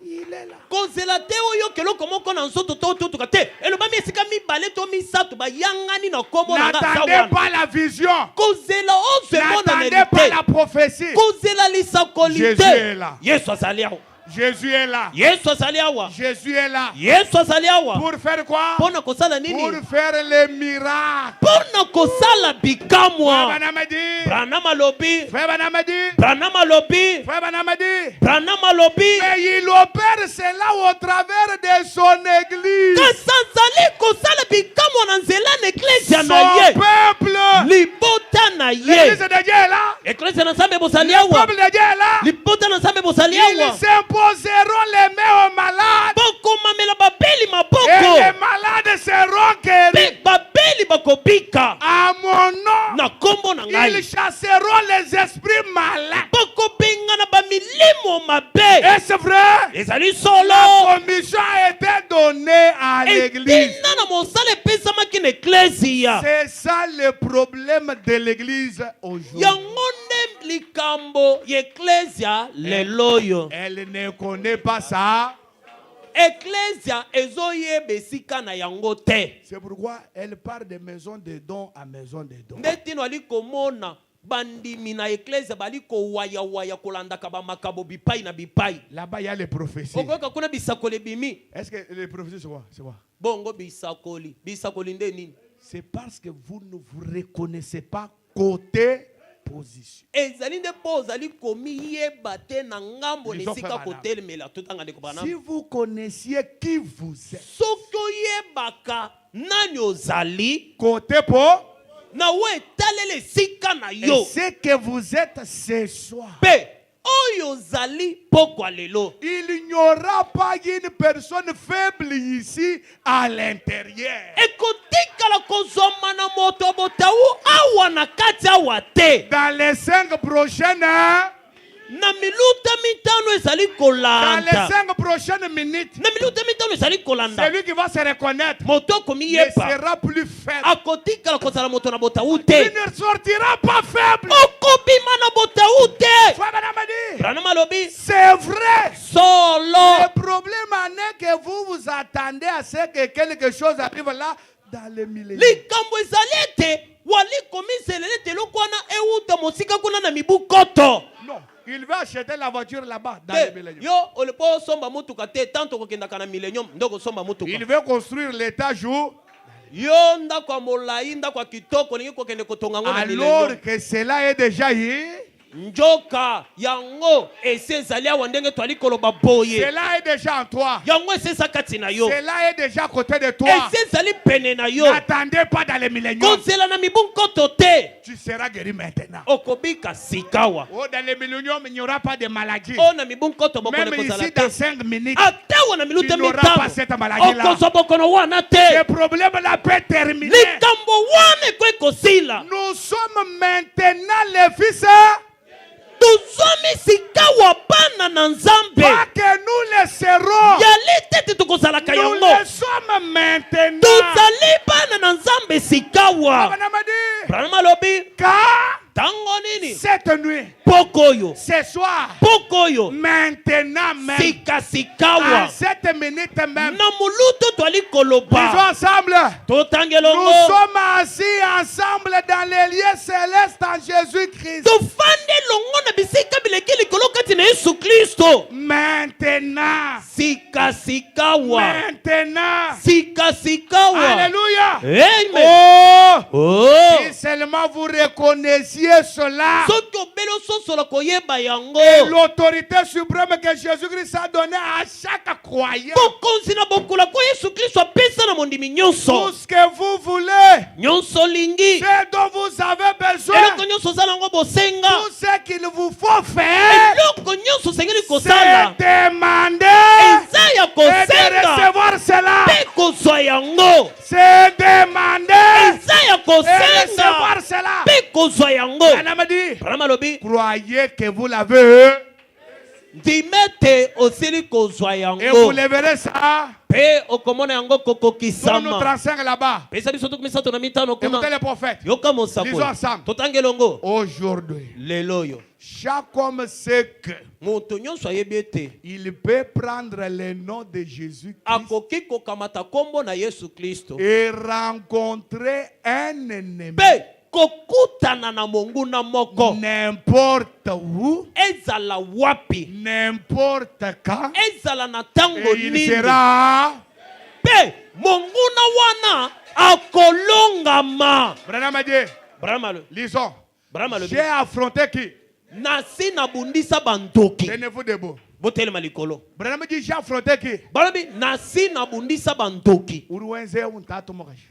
il est là. Kozela te oyo keloko moko na nzoto to tutuka te. Elobami esika mibale to misatu ba yangani na kombo na N'attendez pas la vision. Kozela ose mona N'attendez pas la prophétie. Kozela lisakoli Jésus te. est là. Yesu azali awa. Jésus est là. Yesu azali awa. Jésus est là. Yesu azali awa. Pour faire quoi? Pona kosala nini? Pour faire les miracles. Pona kosala bikamwa. Frère Branham dit. Branham alobi. Frère Branham dit. Branham alobi. Frère Branham dit. Branham alobi. Mais il opère cela au travers de son église. Kasazali kosala bikamwa na nzela na eklezia na Son ye. peuple. Libota na ye. L'église de Dieu est là. Eklezia na Nzambe bozali Le awa. peuple de Dieu est là. Libota na Nzambe bozali Ils awa. s'imposeront les mains aux malades. Boko mamela babeli Et maboko. les malades seront guéris. Pe babeli bakobika. À mon nom, Na kombo na ngai. ils chasseront les esprits malins. Boko benga na bamilimo mabe. Est-ce vrai? Ezali La solo. commission a été donnée à l'église. Etina na mosala epesamaki na eklezia. C'est ça le problème de l'église aujourd'hui. Yango nde likambo ya eklezia leloyo. Elle ne connaît pas ça. Eklezia ezoyeba esika na yango te. C'est pourquoi elle part de maison de dons à maison de dons. Nde tino ali komona bandimi na eklezia bali kowayawaya kolandaka bamakabo bipai na bipai. Là-bas, il y a les prophéties. Okoyoka kuna bisakoli bimi. Est-ce que les prophéties, c'est quoi? C'est quoi? Bongo bisakoli. Bisakoli nde nini? C'est parce que vous ne vous reconnaissez pas côté position. Ezali nde po ozali komiyeba te na ngambo Lisons lesika frère kotelemela totanga ndeko bana. Si vous connaissiez qui vous êtes, Soki oyebaka nani ozali côté pour, na we etalele esika na et yo ce que vous êtes ce soir, pe oyo ozali pokwa lelo. il n'y aura pas une personne faible ici à l'intérieur. Ekotikala kozoma na moto botawu awa na kati awa te. Dans les 5 prochaines heures, Na miluta mitano ezali dans les kolanda. 5 prochaines minutes, Na miluta mitano ezali kolanda. celui qui va se reconnaître Moto ne komiyeba sera plus faible. akotikala kozala moto na botawu Il te. ne sortira pas faible. Okobima na botawu te. Frère Branham dit, Branham alobi c'est vrai. solo. Le problème en est que vous vous attendez à ce que quelque chose arrive là dans le millénaire. Likambo ezali ete wali komiselele te lokwana euta mosika kuna na mibu koto. Non, il va acheter la voiture là-bas dans le millénaire. Yo olepo somba mutuka te tanto kokendaka na millennium ndoko somba mutuka. Il veut construire l'étage où, Yo ndako ya molai ndako ya kitoko lingi kokende kotonga ngo na alors millennium. que cela est déjà hier. Njoka yango ese ezali awa ndenge twali koloba boye. Cela est déjà en toi. Yango ese eza kati na yo. Cela est déjà à côté de toi. Ese ezali pene na yo. N'attendez pas dans le millénaire. Kozela na mibu nkoto te. Tu seras guéri maintenant. Okobika sikawa. Oh, dans le millénaire, il n'y aura pas de maladie. O na mibu nkoto bokone Même kozala ici, te. dans 5 minutes, Atawa na milute tu n'auras mitano. pas cette maladie-là. Okozwa bokono wana te. Ce problème-là peut terminer. Likambo wana ekwe kosila. Nous sommes maintenant les fils. Tuzomi sikawa bana na Nzambe. Pas que nous le serons. Yali tete tukozalaka Nous yango. le sommes maintenant. Tuzali bana na Nzambe sikawa. Branham dit, Branham alobi car tango nini ce soir, maintenant même, à cette minute même, disons ensemble, nous sommes assis ensemble dans les lieux célestes en Jésus-Christ. Maintenant, alléluia. Amen. Si seulement vous reconnaissiez cela et l'autorité suprême que Jésus-Christ a donnée à chaque croyant, tout ce que vous voulez, ce dont vous avez besoin, tout ce qu'il vous faut faire, c'est demander et de recevoir cela. C'est demander et recevoir cela. Madame a dit, croyez que vous l'avez et vous le verrez ça. On nous transfère là-bas. Écoutez les prophètes. Lisons ensemble. Aujourd'hui, chaque homme sait que il peut prendre le nom de Jésus-Christ et rencontrer un ennemi n'importe où, n'importe quand, et il sera Branham a dit, lisons, j'ai affronté qui? Tenez-vous debout. Branham dit, j'ai affronté qui? Uruenze untatu mokashi.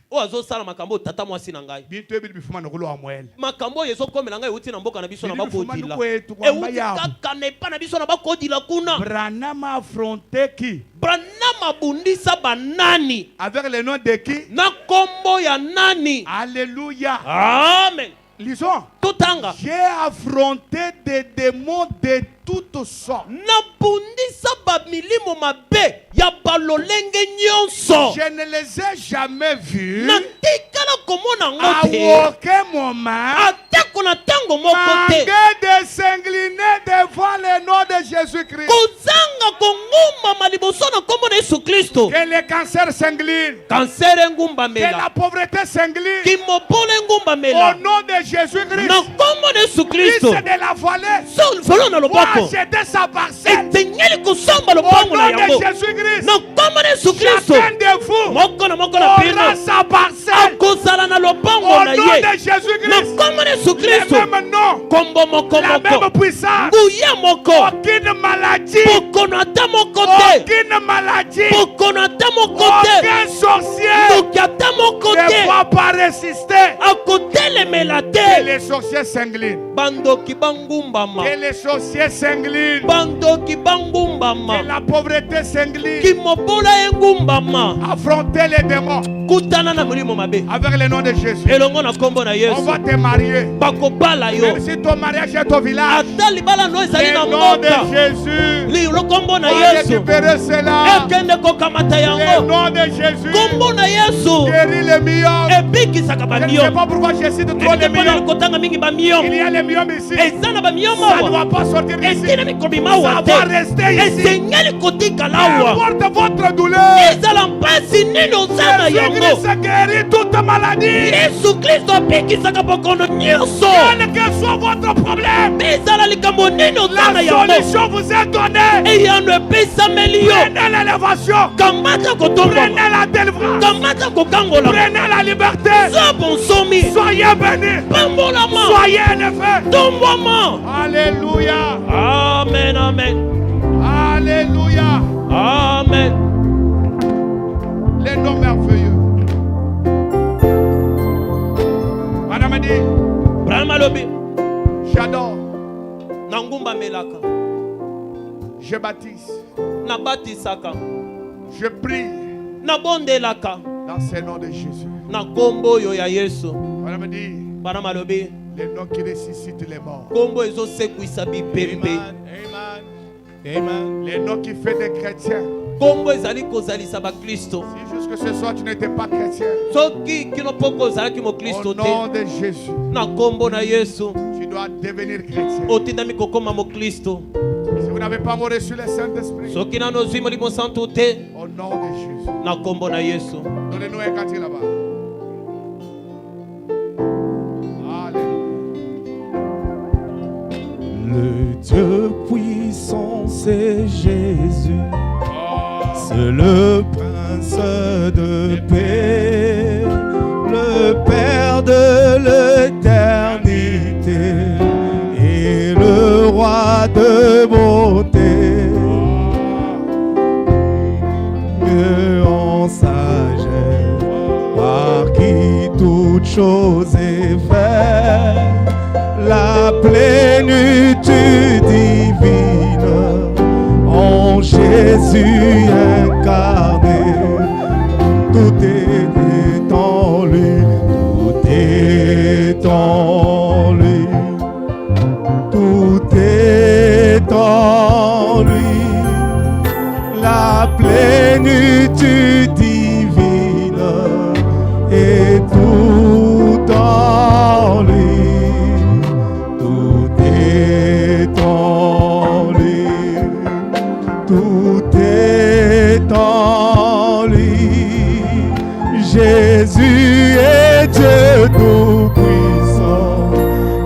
Bintu ebi bifuma nokulu wa mwele. Makambo yezokomela ngai uti na mboka na biso na bakodila. Euti kaka nepa na biso na bakodila kuna. Branham a affronté qui? Branham abundisa banani. Avec le nom de qui? Na kombo ya nani. Alléluia. Amen. Lisons. Totanga. J'ai affronté des démons de toutes sortes. Nabundisa ba milimo mabe ya balolenge nyonso. Je ne les ai jamais vus. Natikala komona ngote. À aucun moment. Atekona tango mokote. Manquer de s'incliner devant le nom de Jésus-Christ. Kozanga kongumba maliboso na kombo na Yesu Kristo. Que le cancer s'incline. Cancer ngumba mela. Que la pauvreté s'incline. Kimopole ngumba mela. Au nom de Jésus-Christ. Na kombo na Yesu Kristo. Fils de la vallée. Solo na lobako. Acheter sa parcelle. Etenyeli kusamba lopango na yango. Au nom de Jésus-Christ. Na kombo na Yesu Kristo. Chacun de vous moko na pino. aura sa parcelle. Akozala na lopango Au na nom ye. de Jésus-Christ. Na kombo na Yesu Kristo. Le même nom. Kombo moko La moko. même puissance. Nguya moko. Aucune maladie. Pokono ata moko te. Aucune maladie. Pokono ata moko te. Aucun sorcier Ndoki ata moko ne te. va pas résister. Akotelemela Que te. les sorciers s'inclinent. Bandoki bangumbama. Que les sorciers s'inclinent. Bandoki Que bangumbama. la pauvreté s'incline. Kimobola engumbama. Affronter les démons. Kutana na mulimo mabe. Avec le nom de Jésus. Elongo na kombo na On Yesu. va te marier. Bakobala yo. Même si ton mariage est au village. Ata libala no ezali na Le nom de mboka. Jésus. Li lo kombo na On va Yesu. récupérer cela. Ekende kokamata Le yango. nom de Jésus. Kombo na Yesu. Guérit les millions. Ebikisaka Je ba ne sais miyoma. pas pourquoi je cite trop les millions. Kotanga mingi ba miyoma. Il y a les millions ici. Eza na ba miyoma Ça ne wa. doit pas sortir d'ici. Etina mikobima wa Ça te. va rester ici. Esenyeli kotikala wa. N'importe votre douleur. Ezala mpasi nini oza na yango. Jésus-Christ guérit toute maladie. Yesu Kristo apekisaka bokono nyonso. Quel que soit votre problème, Ezala likambo nini oza na la yango. solution vous est donnée. Eyano epesameli yo. Prenez l'élévation. Kamata kotombama. Prenez la délivrance. Kamata kokangola. Prenez la liberté. Sois bonsomi. Soyez bénis. Pambolama. Soyez en effet. Tombama. Alléluia. Amen, amen. Alléluia. Amen. Les noms merveilleux. Madame a dit, Brahma lobi. j'adore. Nangumba melaka. Je baptise. Nabatisaka. Je prie Nabondelaka. dans ce nom de Jésus. Na kombo yo ya Yesu. Madame a dit, Brahma lobi. les noms qui ressuscitent les morts. Kombo ezo sekwisa bipembe. Amen. Amen. Les noms qui fait des chrétiens. Kombo ezali kozalisa ba Kristo. Si jusque ce soir tu n'étais pas chrétien, Soki kino poko ozalaki mo au Kristo nom te. de Jésus, Na kombo na Yesu. tu dois devenir chrétien. Otindami kokoma mo Kristo. Si vous n'avez pas reçu le Saint-Esprit, soki nano ozwi molimo santu te, au nom de Jésus, na kombo na Yesu, donnez-nous un quartier là-bas. Le Dieu puissant, c'est Jésus, c'est le Prince de paix, le Père de l'éternité et le Roi de beauté. Dieu en sagesse, par qui toute chose est faite, la plénitude divine en Jésus incarné. Tout est en lui, tout est en lui, tout est en lui, la plénitude divine est tout en lui. Jésus est Dieu tout-puissant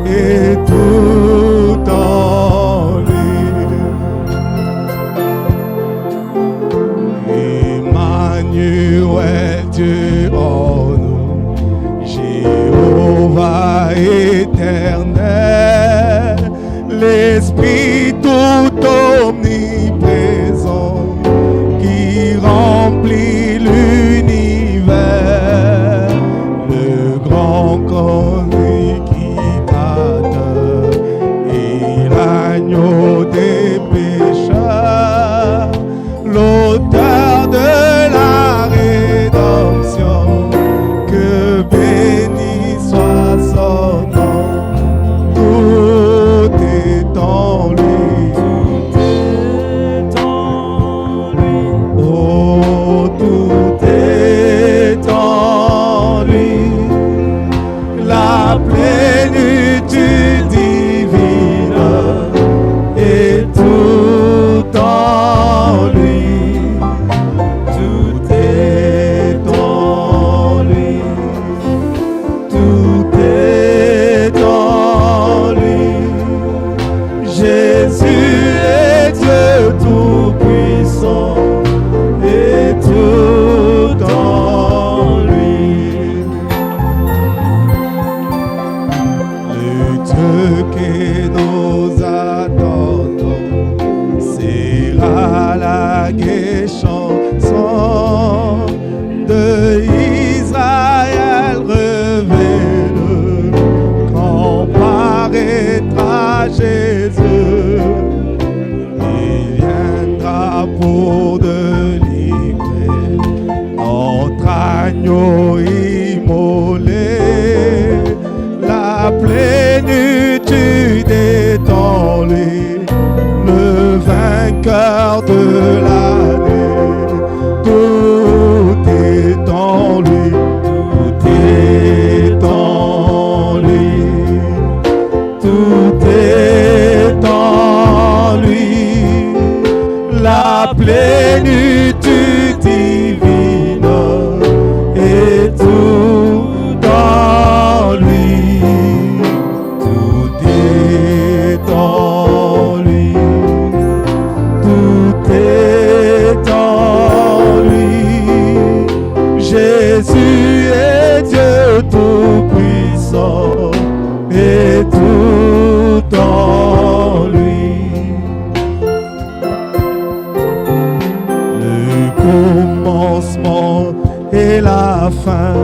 et tout en lui. Emmanuel, Dieu en nous, Jéhovah éternel, l'Esprit tout omniprésent qui remplit l'univers, le grand communicateur et l'agneau des pécheurs, l'auteur de la rédemption, que béni soit son nom. Tout est en lui, tout est en lui, oh tout est en lui, la plénitude divine est tout en lui, tout est en lui, tout est en lui. Jésus est Dieu tout-puissant et tout en lui. Le Dieu que nous attendons sera la gaie chanson de Israël révélé quand paraîtra Jésus. Il viendra pour délivrer notre agneau immolé. La plénitude est en lui, le vainqueur de l'année. Tout est en lui, tout est en lui, tout est en lui, la plénitude divine est tout en lui, tout est en lui, tout est en lui. Jésus est Dieu tout-puissant et tout en lui. Le commencement et la fin,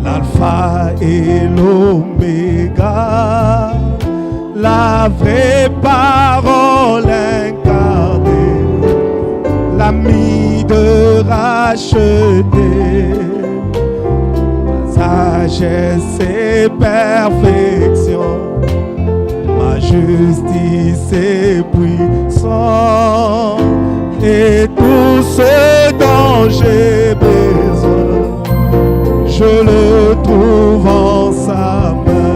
l'alpha et l'oméga, la vraie parole incarnée, l'ami de racheter, sagesse et perfection, ma justice et puissance, et tout ce dont j'ai besoin, je le trouve en sa main.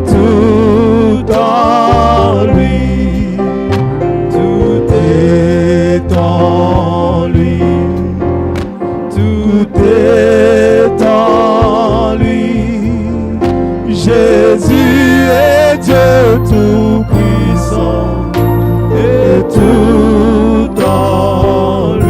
tout en lui, tout est en lui, tout est en lui. Jésus est Dieu tout-puissant et tout en lui.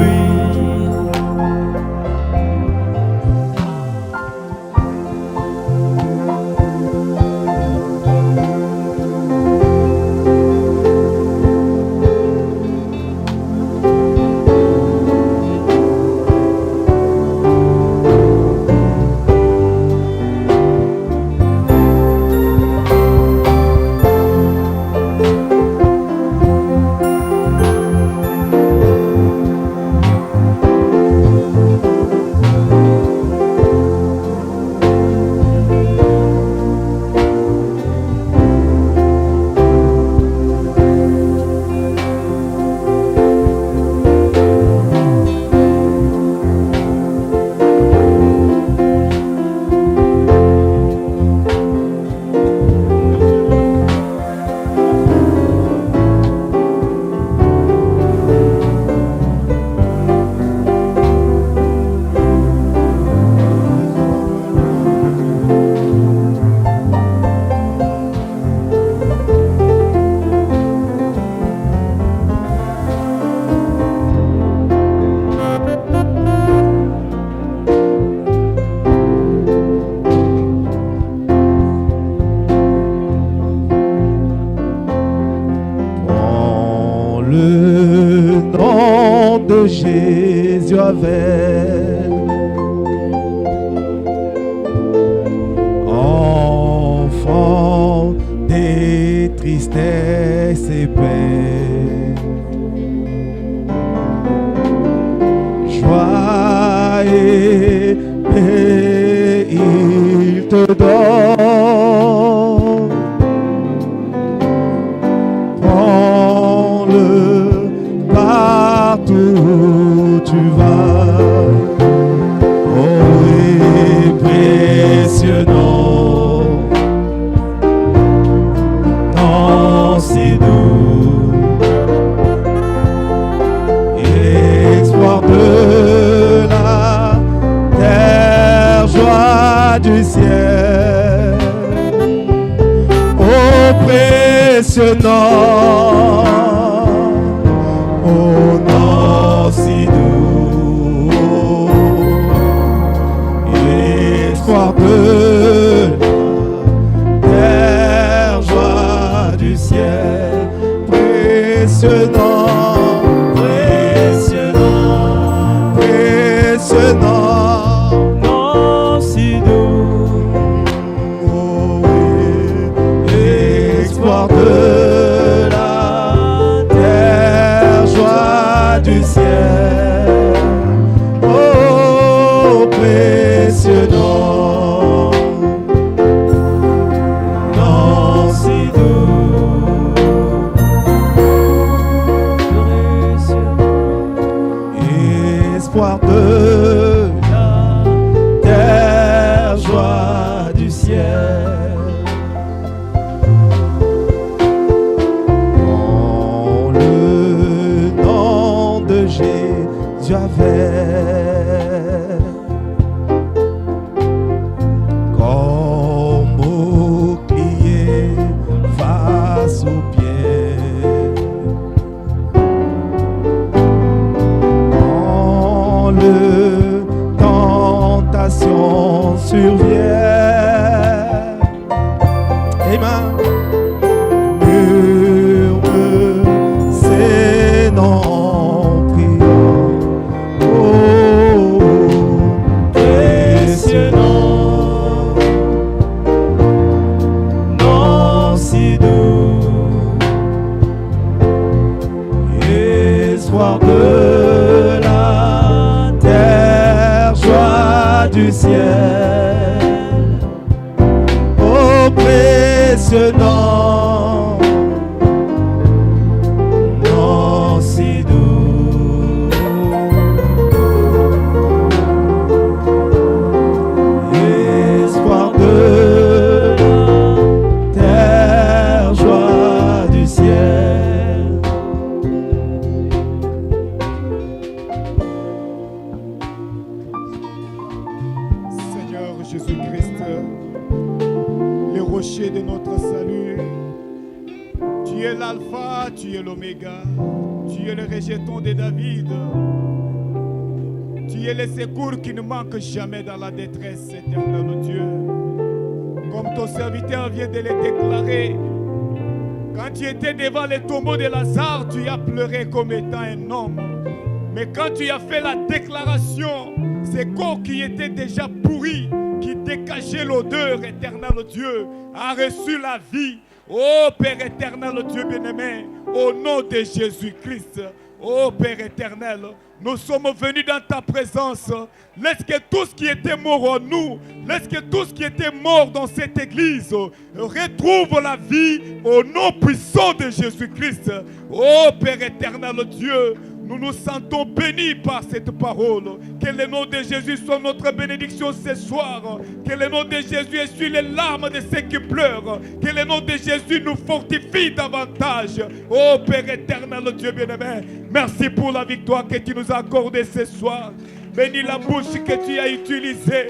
Le nom de Jésus avec enfant des tristesses et peines, joie et paix il te donne. Où tu vas, oh et précieux nom, nom si doux, espoir de la terre, joie du ciel, oh précieux nom. Oh non si doux, espoir de la terre, joie du ciel, précieux nom, précieux nom, précieux nom, non si doux, oh oui, espoir de du ciel, oh précieux nom, nom si doux, espoir de la terre, joie du ciel. Jésus avait comme bouclier face aux pieds, quand le tentation survient, amen. Murmure ses noms. De la terre, joie du ciel, ô précieux nom, nom si doux, espoir de la Tu es l'alpha, tu es l'oméga. Tu es le rejeton de David. Tu es le secours qui ne manque jamais dans la détresse, éternel Dieu. Comme ton serviteur vient de le déclarer, quand tu étais devant le tombeau de Lazare, tu as pleuré comme étant un homme. Mais quand tu as fait la déclaration, ce corps qui était déjà pourri, qui dégageait l'odeur, éternel Dieu, a reçu la vie. Oh Père éternel, Dieu bien-aimé, au nom de Jésus-Christ. Oh Père éternel, nous sommes venus dans ta présence. Laisse que tout ce qui était mort en nous, laisse que tout ce qui était mort dans cette église retrouve la vie au nom puissant de Jésus-Christ. Oh Père éternel Dieu, nous nous sentons bénis par cette parole. Que le nom de Jésus soit notre bénédiction ce soir. Que le nom de Jésus essuie les larmes de ceux qui pleurent. Que le nom de Jésus nous fortifie davantage. Oh Père éternel, Dieu bien-aimé, merci pour la victoire que tu nous as accordée ce soir. Bénis la bouche que tu as utilisée.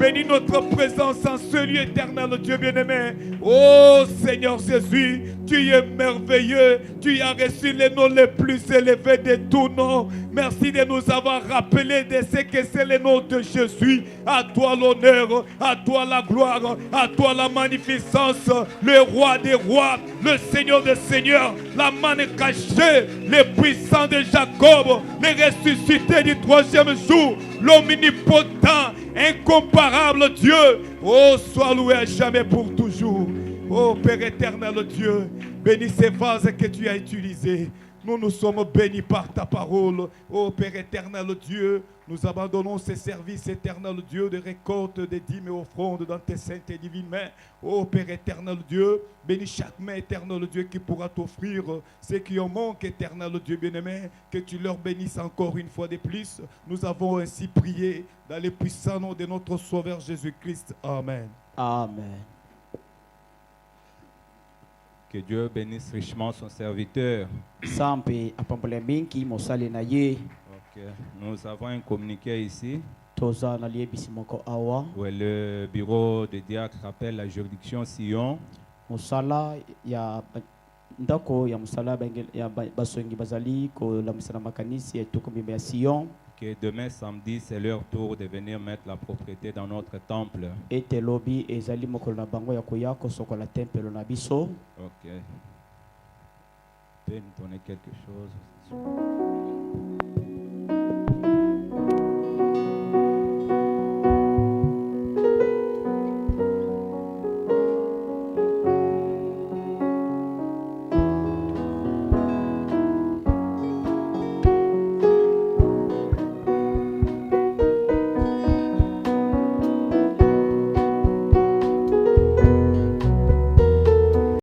Bénis notre présence en ce lieu éternel, Dieu bien-aimé. Oh Seigneur Jésus, tu es merveilleux. Tu as reçu les noms les plus élevés de tous noms. Merci de nous avoir rappelé de ce que c'est le nom de Jésus. À toi l'honneur, à toi la gloire, à toi la magnificence. Le roi des rois, le Seigneur des seigneurs, la manne cachée, le puissant de Jacob, le ressuscité du troisième jour, l'omnipotent, incomparable Dieu. Oh, sois loué à jamais pour toujours. Oh Père éternel Dieu, bénis ces vases que tu as utilisés. Nous sommes bénis par ta parole. Oh Père éternel Dieu, nous abandonnons ces services éternel Dieu de récolte, de dîmes et offrandes dans tes saintes et divines mains. Oh Père éternel Dieu, bénis chaque main éternel Dieu qui pourra t'offrir ceux qui en manquent éternel Dieu bien-aimé. Que tu leur bénisses encore une fois de plus. Nous avons ainsi prié dans le puissant nom de notre Sauveur Jésus-Christ. Amen. Amen. Que Dieu bénisse richement son serviteur. Sampe apambole mingi mosali na ye. Ok. Nous avons un communiqué ici. Toza na liye bisimoko awa. Où le bureau de diacre rappelle la juridiction Sion. Musala ya ndako ya musala ya basongi bazali ko la musala makanisi etukumbi ya Sion. Que demain samedi, c'est leur tour de venir mettre la propriété dans notre temple. Et lobby ezali mokolo na bango ya koyako sokola temple na biso. Ok. Peut nous donner quelque chose.